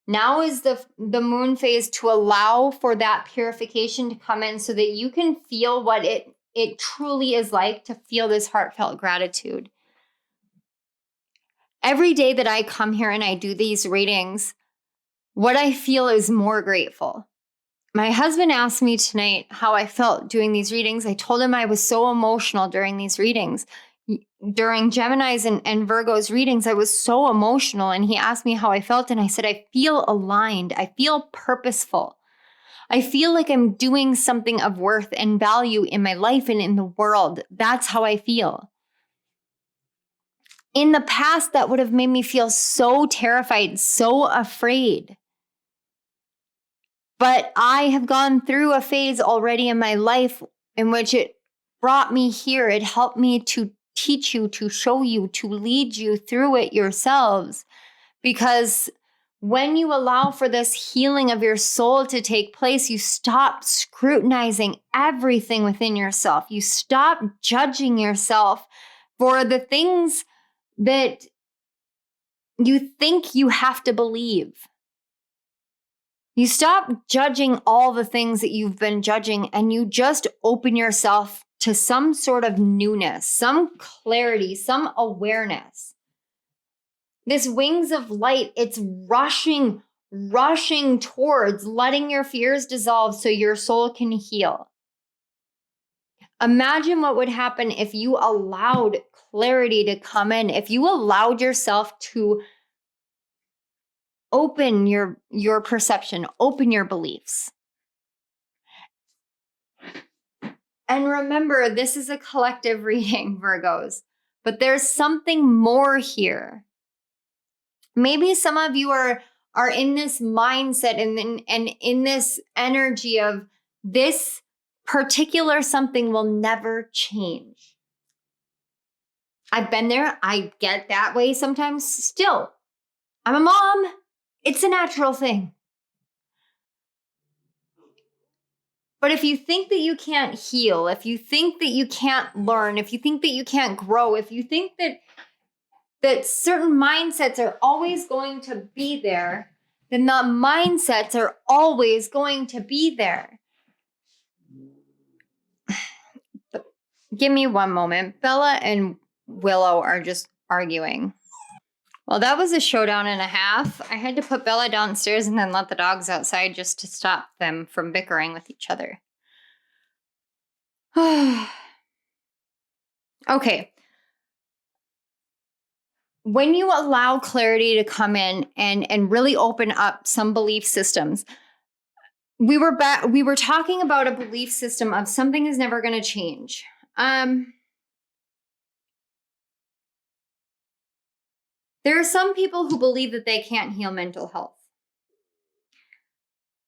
Now is the moon phase to allow for that purification to come in so that you can feel what it truly is like to feel this heartfelt gratitude. Every day that I come here and I do these readings, what I feel is more grateful. My husband asked me tonight how I felt doing these readings. I told him I was so emotional during these readings. During Gemini's and Virgo's readings, I was so emotional, and he asked me how I felt, and I said, I feel aligned. I feel purposeful. I feel like I'm doing something of worth and value in my life and in the world. That's how I feel. In the past, that would have made me feel so terrified, so afraid. But I have gone through a phase already in my life in which it brought me here. It helped me to teach you, to show you, to lead you through it yourselves. Because when you allow for this healing of your soul to take place, you stop scrutinizing everything within yourself. You stop judging yourself for the things that you think you have to believe. You stop judging all the things that you've been judging, and you just open yourself to some sort of newness, some clarity, some awareness. This wings of light, it's rushing towards letting your fears dissolve so your soul can heal. Imagine what would happen if you allowed clarity to come in, if you allowed yourself to open your perception, open your beliefs. And remember, this is a collective reading, Virgos, but there's something more here. Maybe some of you are in this mindset and in this energy of this particular something will never change. I've been there. I get that way sometimes still. I'm a mom. It's a natural thing. But if you think that you can't heal, if you think that you can't learn, if you think that you can't grow, if you think that certain mindsets are always going to be there, then the mindsets are always going to be there. Give me one moment. Bella and Willow are just arguing. Well, that was a showdown and a half. I had to put Bella downstairs and then let the dogs outside just to stop them from bickering with each other. Okay. When you allow clarity to come in and really open up some belief systems, we were talking about a belief system of something is never going to change. There are some people who believe that they can't heal mental health.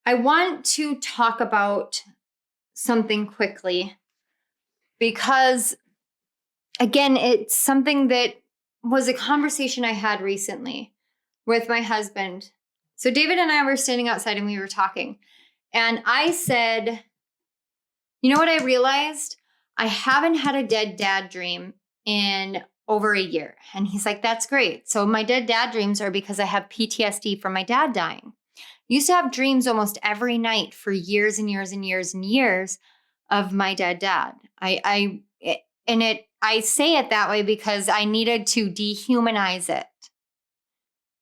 I want to talk about something quickly because, again, it's something that was a conversation I had recently with my husband. So David and I were standing outside and we were talking. And I said, you know what I realized? I haven't had a dead dad dream in over a year. And he's like, that's great. So my dead dad dreams are because I have PTSD from my dad dying. I used to have dreams almost every night for years and years and years and years of my dead dad. I say it that way because I needed to dehumanize it.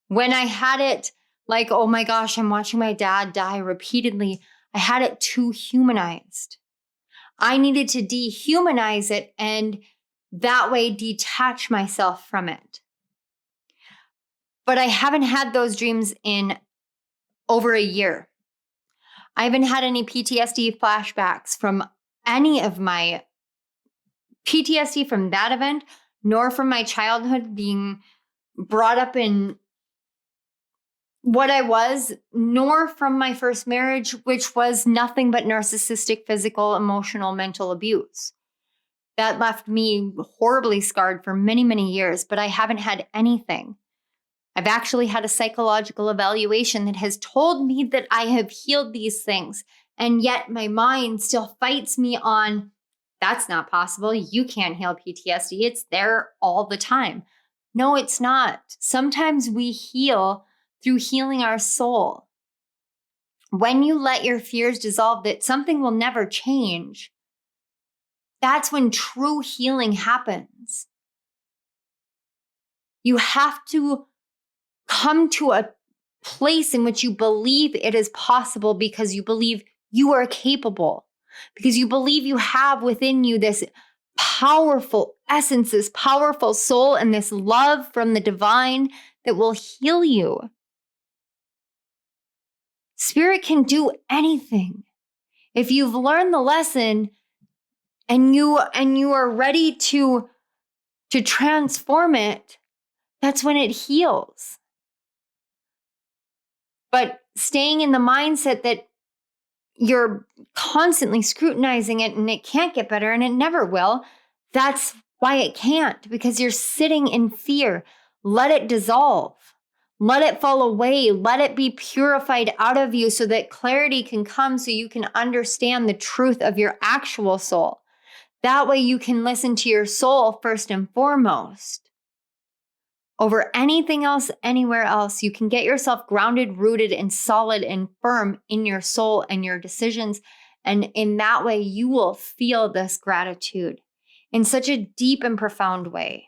When I had it like, oh my gosh, I'm watching my dad die repeatedly, I had it too humanized. I needed to dehumanize it and that way detach myself from it. But I haven't had those dreams in over a year. I haven't had any PTSD flashbacks from any of my PTSD from that event, nor from my childhood being brought up in what I was, nor from my first marriage, which was nothing but narcissistic, physical, emotional, mental abuse. That left me horribly scarred for many, many years, but I haven't had anything. I've actually had a psychological evaluation that has told me that I have healed these things, and yet my mind still fights me on, that's not possible. You can't heal PTSD. It's there all the time. No, it's not. Sometimes we heal through healing our soul. When you let your fears dissolve that something will never change, that's when true healing happens. You have to come to a place in which you believe it is possible because you believe you are capable, because you believe you have within you this powerful essence, this powerful soul, and this love from the divine that will heal you. Spirit can do anything. If you've learned the lesson and you are ready to transform it, that's when it heals. But staying in the mindset that you're constantly scrutinizing it and it can't get better and it never will, that's why it can't, because you're sitting in fear. Let it dissolve. Let it fall away. Let it be purified out of you so that clarity can come so you can understand the truth of your actual soul. That way you can listen to your soul first and foremost. Over anything else, anywhere else, you can get yourself grounded, rooted, and solid and firm in your soul and your decisions. And in that way, you will feel this gratitude in such a deep and profound way.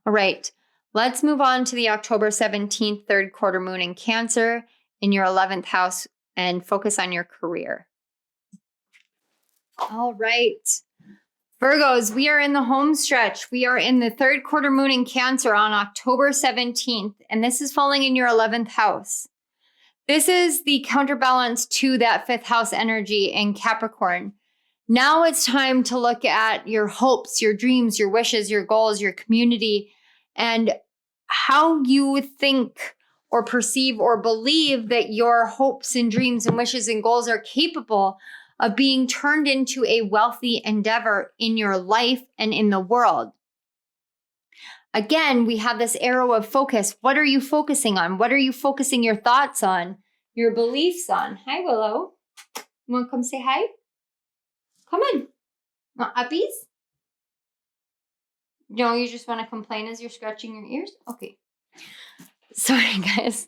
All right, let's move on to the October 17th, third quarter moon in Cancer in your 11th house and focus on your career. All right. Virgos, we are in the home stretch. We are in the third quarter moon in Cancer on October 17th, and this is falling in your 11th house. This is the counterbalance to that 5th house energy in Capricorn. Now it's time to look at your hopes, your dreams, your wishes, your goals, your community, and how you think or perceive or believe that your hopes and dreams and wishes and goals are capable of being turned into a wealthy endeavor in your life and in the world. Again, we have this arrow of focus. What are you focusing on? What are you focusing your thoughts on, your beliefs on? Hi, Willow. You want to come say hi? Come on. Want uppies? No, you just want to complain as you're scratching your ears? Okay. Sorry, guys.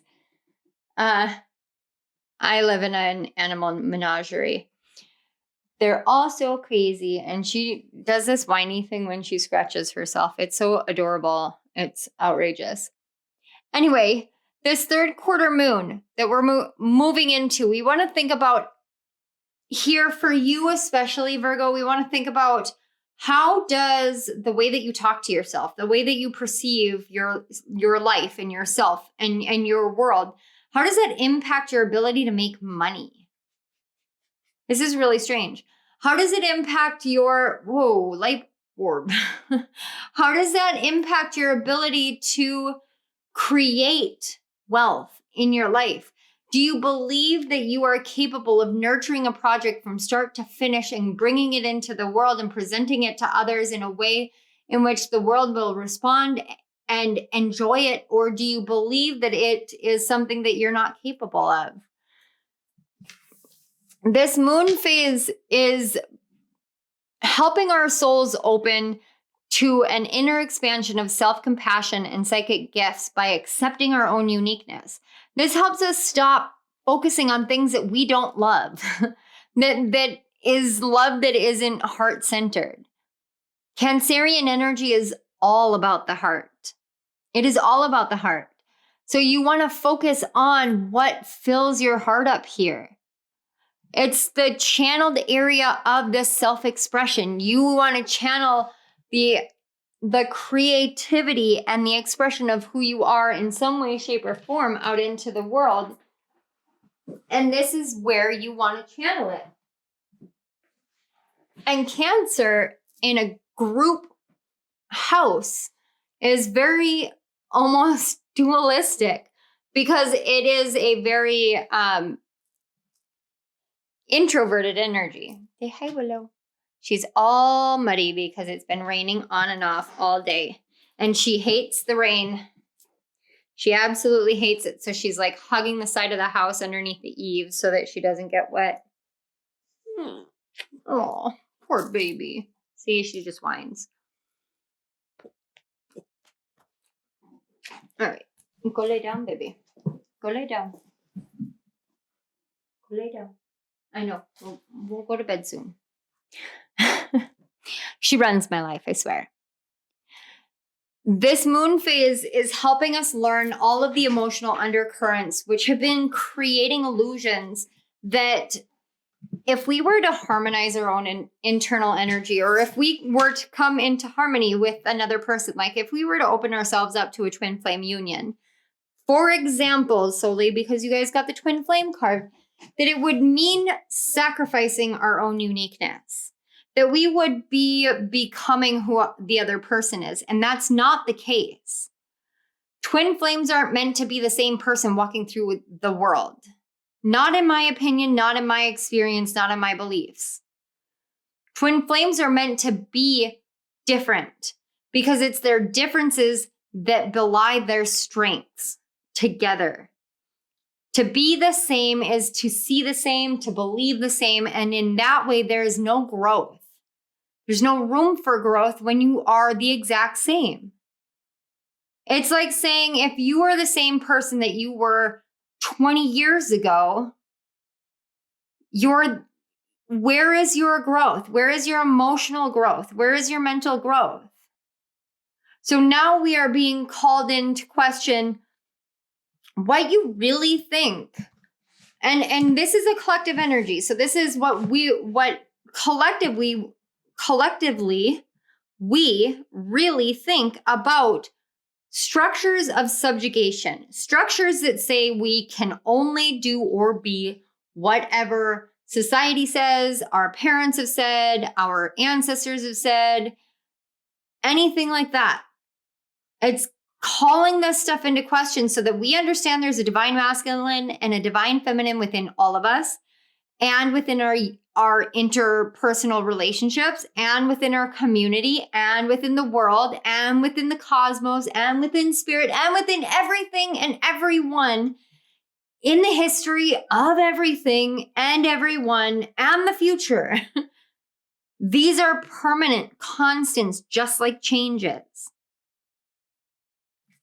I live in an animal menagerie. They're all so crazy. And she does this whiny thing when she scratches herself. It's so adorable. It's outrageous. Anyway, this third quarter moon that we're moving into, we want to think about here for you, especially Virgo, we want to think about how does the way that you talk to yourself, the way that you perceive your life and yourself and your world, how does that impact your ability to make money? This is really strange. How does it impact your, light orb? How does that impact your ability to create wealth in your life? Do you believe that you are capable of nurturing a project from start to finish and bringing it into the world and presenting it to others in a way in which the world will respond and enjoy it? Or do you believe that it is something that you're not capable of? This moon phase is helping our souls open to an inner expansion of self-compassion and psychic gifts by accepting our own uniqueness. This helps us stop focusing on things that we don't love, that is love that isn't heart-centered. Cancerian energy is all about the heart. It is all about the heart. So you want to focus on what fills your heart up here. It's the channeled area of this self-expression. You want to channel the creativity and the expression of who you are in some way, shape, or form out into the world. And this is where you want to channel it. And Cancer in a group house is very almost dualistic because it is a very introverted energy. Say hi, Willow. She's all muddy because it's been raining on and off all day. And she hates the rain. She absolutely hates it. So she's like hugging the side of the house underneath the eaves so that she doesn't get wet. Oh, poor baby. See, she just whines. All right. Go lay down, baby. Go lay down. Go lay down. I know. We'll go to bed soon. She runs my life, I swear. This moon phase is helping us learn all of the emotional undercurrents, which have been creating illusions that if we were to harmonize our own internal energy, or if we were to come into harmony with another person, like if we were to open ourselves up to a twin flame union, for example, solely because you guys got the twin flame card, that it would mean sacrificing our own uniqueness, that we would be becoming who the other person is. And that's not the case. Twin flames aren't meant to be the same person walking through the world. Not in my opinion, not in my experience, not in my beliefs. Twin flames are meant to be different because it's their differences that belie their strengths together. To be the same is to see the same, to believe the same. And in that way, there is no growth. There's no room for growth when you are the exact same. It's like saying if you are the same person that you were 20 years ago, where is your growth? Where is your emotional growth? Where is your mental growth? So now we are being called in to question what you really think. And this is a collective energy. So this is what collectively we really think about structures of subjugation, structures that say we can only do or be whatever society says, our parents have said, our ancestors have said, anything like that. It's calling this stuff into question so that we understand there's a divine masculine and a divine feminine within all of us and within our interpersonal relationships and within our community and within the world and within the cosmos and within spirit and within everything and everyone in the history of everything and everyone and the future. These are permanent constants, just like changes.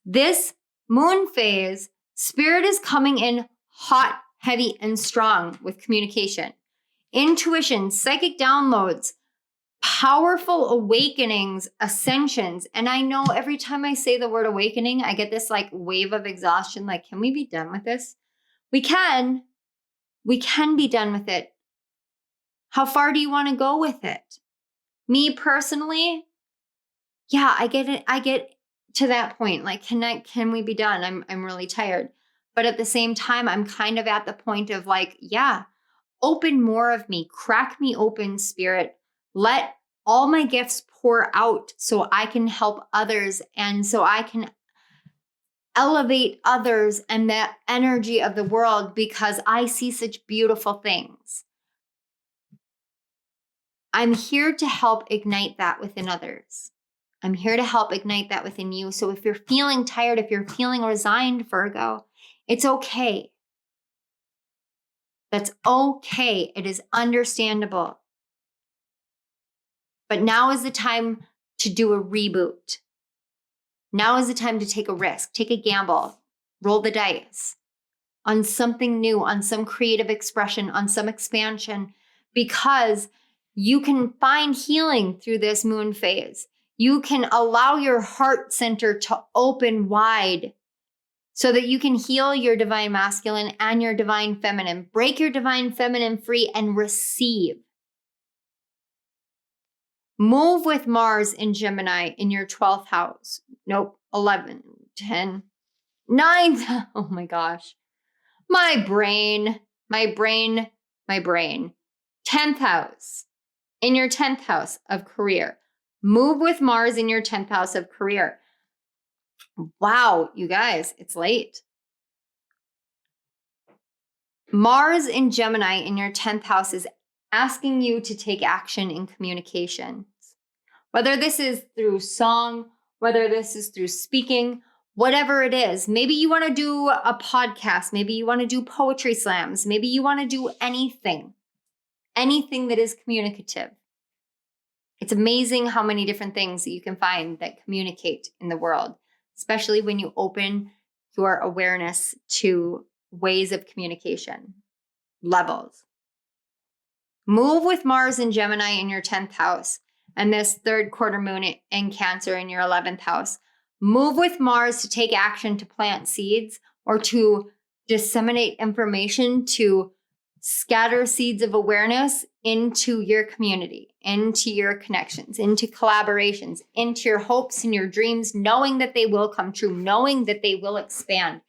This moon phase, spirit is coming in hot, heavy, and strong with communication. intuition, psychic downloads, powerful awakenings, ascensions. And I know every time I say the word awakening, I get this like wave of exhaustion. Like, can we be done with this? We can be done with it. How far do you want to go with it? Me personally, yeah, I get it. I get to that point. Like, can we be done? I'm really tired. But at the same time, I'm kind of at the point of like, yeah, open more of me, crack me open, spirit. Let all my gifts pour out so I can help others and so I can elevate others and the energy of the world, because I see such beautiful things. I'm here to help ignite that within others. I'm here to help ignite that within you. So if you're feeling tired, if you're feeling resigned, Virgo, it's okay. That's okay. It is understandable. But now is the time to do a reboot. Now is the time to take a risk, take a gamble, roll the dice on something new, on some creative expression, on some expansion, because you can find healing through this moon phase. You can allow your heart center to open wide so that you can heal your divine masculine and your divine feminine. Break your divine feminine free and receive. Move with Mars in Gemini in your 12th house. Nope, 11, 10, 9. Oh my gosh. My brain. 10th house. In your 10th house of career. Move with Mars in your 10th house of career. Wow, you guys, it's late. Mars in Gemini in your 10th house is asking you to take action in communication. Whether this is through song, whether this is through speaking, whatever it is. Maybe you want to do a podcast. Maybe you want to do poetry slams. Maybe you want to do anything that is communicative. It's amazing how many different things that you can find that communicate in the world, especially when you open your awareness to ways of communication, levels. Move with Mars and Gemini in your 10th house and this third quarter moon in Cancer in your 11th house. Move with Mars to take action, to plant seeds or to disseminate information, to scatter seeds of awareness into your community, into your connections, into collaborations, into your hopes and your dreams, knowing that they will come true, knowing that they will expand.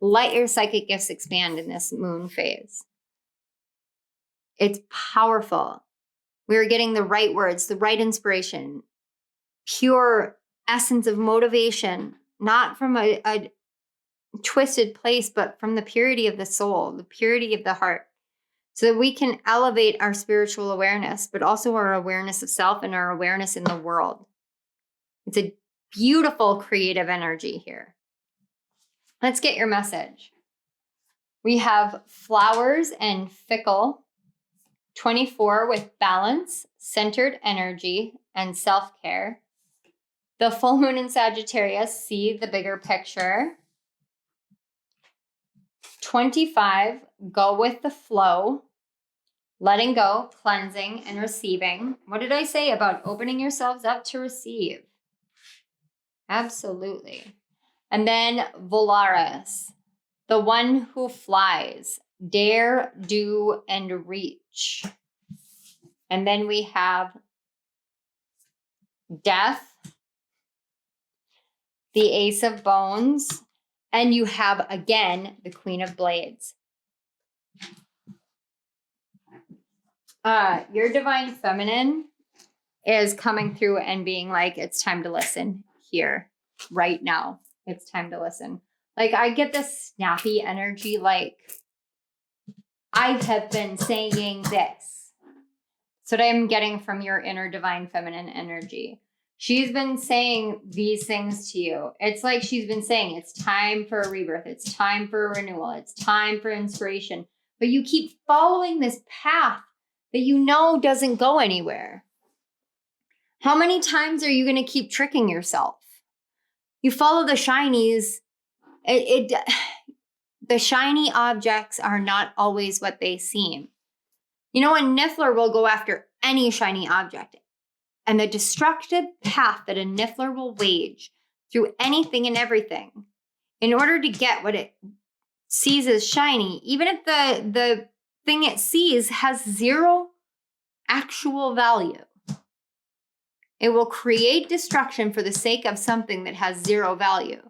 Let your psychic gifts expand in this moon phase. It's powerful. We're getting the right words, the right inspiration, pure essence of motivation, not from a twisted place, but from the purity of the soul, the purity of the heart, so that we can elevate our spiritual awareness, but also our awareness of self and our awareness in the world. It's a beautiful creative energy here. Let's get your message. We have flowers and fickle. 24 with balance, centered energy, and self-care. The full moon in Sagittarius, see the bigger picture. 25, go with the flow, letting go, cleansing, and receiving. What did I say about opening yourselves up to receive? Absolutely. And then Volaris, the one who flies, dare, do, and reach. And then we have Death, the Ace of Bones, and you have, again, the Queen of Blades. Your divine feminine is coming through and being like, it's time to listen here, right now. It's time to listen. Like, I get this snappy energy, like, I have been saying this. That's what I'm getting from your inner divine feminine energy. She's been saying these things to you. It's like she's been saying, it's time for a rebirth. It's time for a renewal. It's time for inspiration. But you keep following this path that you know doesn't go anywhere. How many times are you going to keep tricking yourself? You follow the shinies. The shiny objects are not always what they seem. You know, a niffler will go after any shiny object. And the destructive path that a niffler will wage through anything and everything in order to get what it sees as shiny, even if the thing it sees has zero actual value. It will create destruction for the sake of something that has zero value.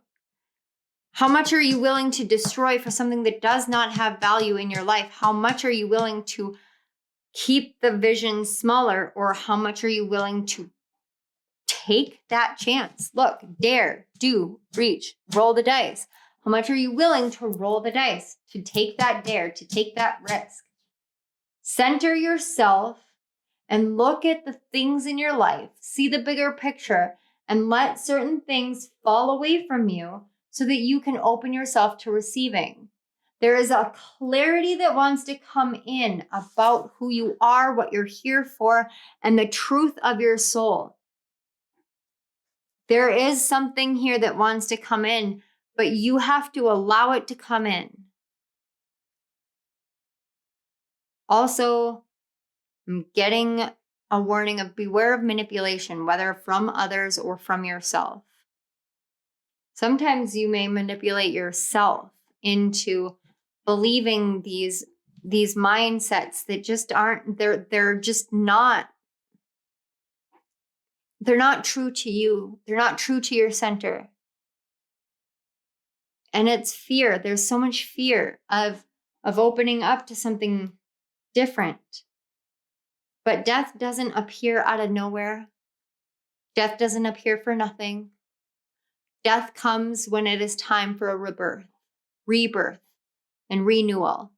How much are you willing to destroy for something that does not have value in your life? How much are you willing to keep the vision smaller, or how much are you willing to take that chance? Look, dare, do, reach, roll the dice. How much are you willing to roll the dice, to take that dare, to take that risk? Center yourself and look at the things in your life. See the bigger picture and let certain things fall away from you so that you can open yourself to receiving. There is a clarity that wants to come in about who you are, what you're here for, and the truth of your soul. There is something here that wants to come in, but you have to allow it to come in. Also, I'm getting a warning of beware of manipulation, whether from others or from yourself. Sometimes you may manipulate yourself into believing these mindsets that just aren't, they're just not, they're not true to you. They're not true to your center. And it's fear. There's so much fear of opening up to something different. But death doesn't appear out of nowhere. Death doesn't appear for nothing. Death comes when it is time for a rebirth, and renewal.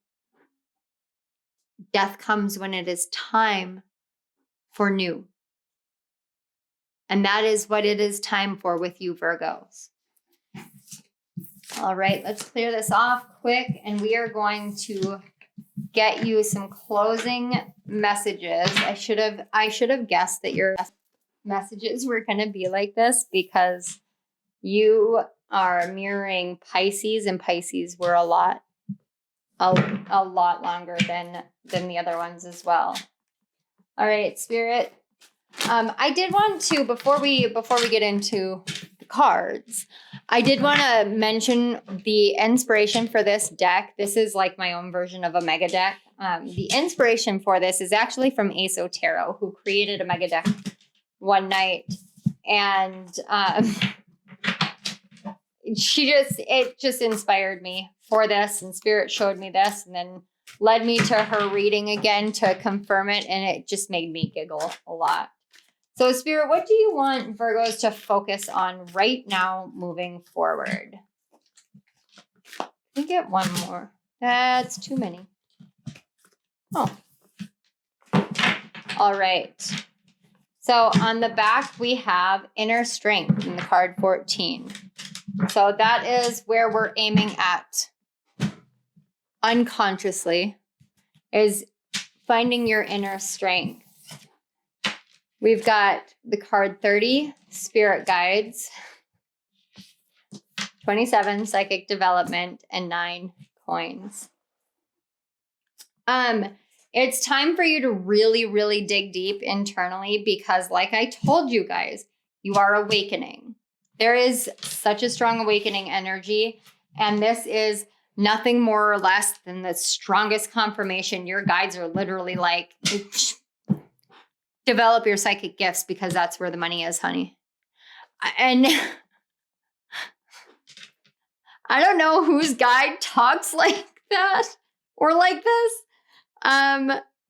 Death comes when it is time for new. And that is what it is time for with you, Virgos. All right, let's clear this off quick, and we are going to get you some closing messages. I should have guessed that your messages were going to be like this, because you are mirroring Pisces, and Pisces were a lot longer than the other ones as well. All right, Spirit. I did want to, before we get into the cards, I did want to mention the inspiration for this deck. This is like my own version of a mega deck. The inspiration for this is actually from Aso Tarot, who created a mega deck one night, and it just inspired me for this, and Spirit showed me this and then led me to her reading again to confirm it, and it just made me giggle a lot. So Spirit, what do you want Virgos to focus on right now moving forward? We get one more. That's too many. Oh. All right. So on the back, we have Inner Strength in the card 14. So that is where we're aiming at unconsciously, is finding your inner strength. We've got the card 30, Spirit Guides, 27, Psychic Development, and 9 Coins. It's time for you to really, really dig deep internally, because like I told you guys, you are awakening. There is such a strong awakening energy, and this is nothing more or less than the strongest confirmation. Your guides are literally like, develop your psychic gifts, because that's where the money is, honey. And I don't know whose guide talks like that or like this.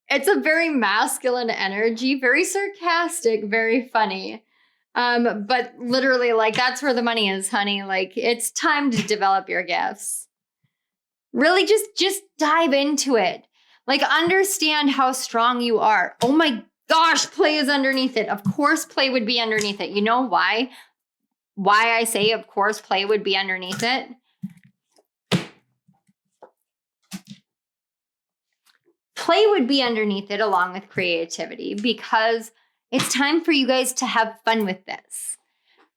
It's a very masculine energy, very sarcastic, very funny. But literally, like, that's where the money is, honey. Like, it's time to develop your gifts. Really just dive into it. Like, understand how strong you are. Oh my gosh, play is underneath it. Of course, play would be underneath it. You know why? Why I say, of course, play would be underneath it? Play would be underneath it along with creativity, because it's time for you guys to have fun with this.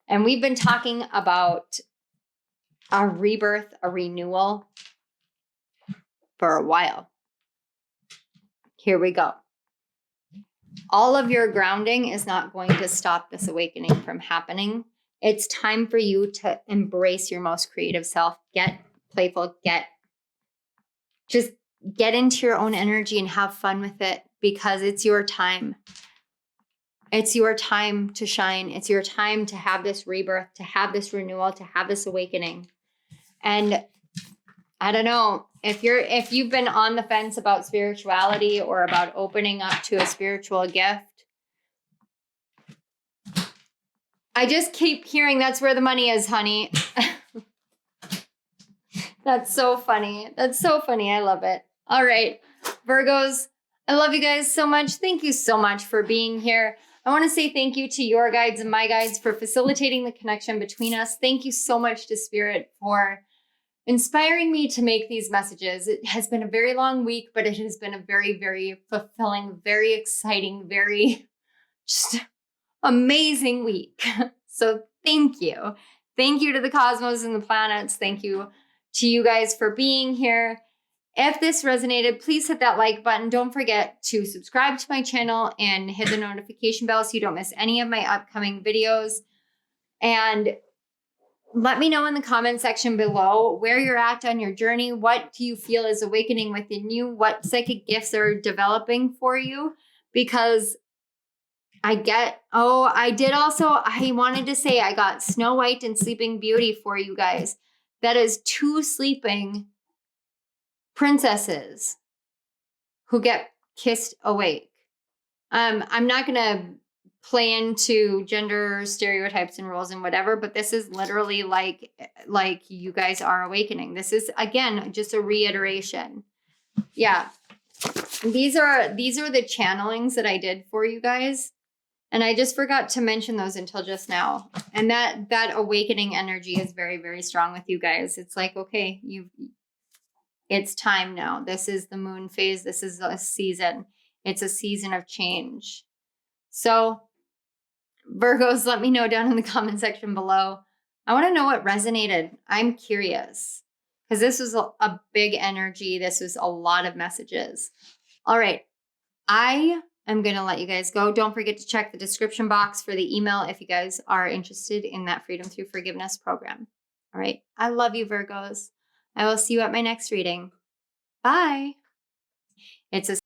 And we've been talking about a rebirth, a renewal for a while. Here we go. All of your grounding is not going to stop this awakening from happening. It's time for you to embrace your most creative self. Get playful, just get into your own energy and have fun with it, because it's your time. It's your time to shine. It's your time to have this rebirth, to have this renewal, to have this awakening. And I don't know, if you've been on the fence about spirituality or about opening up to a spiritual gift, I just keep hearing that's where the money is, honey. That's so funny. That's so funny. I love it. All right, Virgos, I love you guys so much. Thank you so much for being here. I want to say thank you to your guides and my guides for facilitating the connection between us. Thank you so much to Spirit for inspiring me to make these messages. It has been a very long week, but it has been a very, very fulfilling, very exciting, very just amazing week. So thank you. Thank you to the cosmos and the planets. Thank you to you guys for being here. If this resonated, please hit that like button. Don't forget to subscribe to my channel and hit the notification bell so you don't miss any of my upcoming videos. And let me know in the comment section below where you're at on your journey. What do you feel is awakening within you? What psychic gifts are developing for you? Because I wanted to say I got Snow White and Sleeping Beauty for you guys. That is 2 sleeping princesses who get kissed awake. I'm not going to play into gender stereotypes and roles and whatever, but this is literally like you guys are awakening. This is, again, just a reiteration. Yeah. These are the channelings that I did for you guys. And I just forgot to mention those until just now. And that awakening energy is very, very strong with you guys. It's like, okay, it's time now. This is the moon phase. This is a season. It's a season of change. So Virgos, let me know down in the comment section below. I want to know what resonated. I'm curious, because this was a big energy. This was a lot of messages. All right. I am going to let you guys go. Don't forget to check the description box for the email if you guys are interested in that Freedom Through Forgiveness program. All right. I love you, Virgos. I will see you at my next reading. Bye. It's a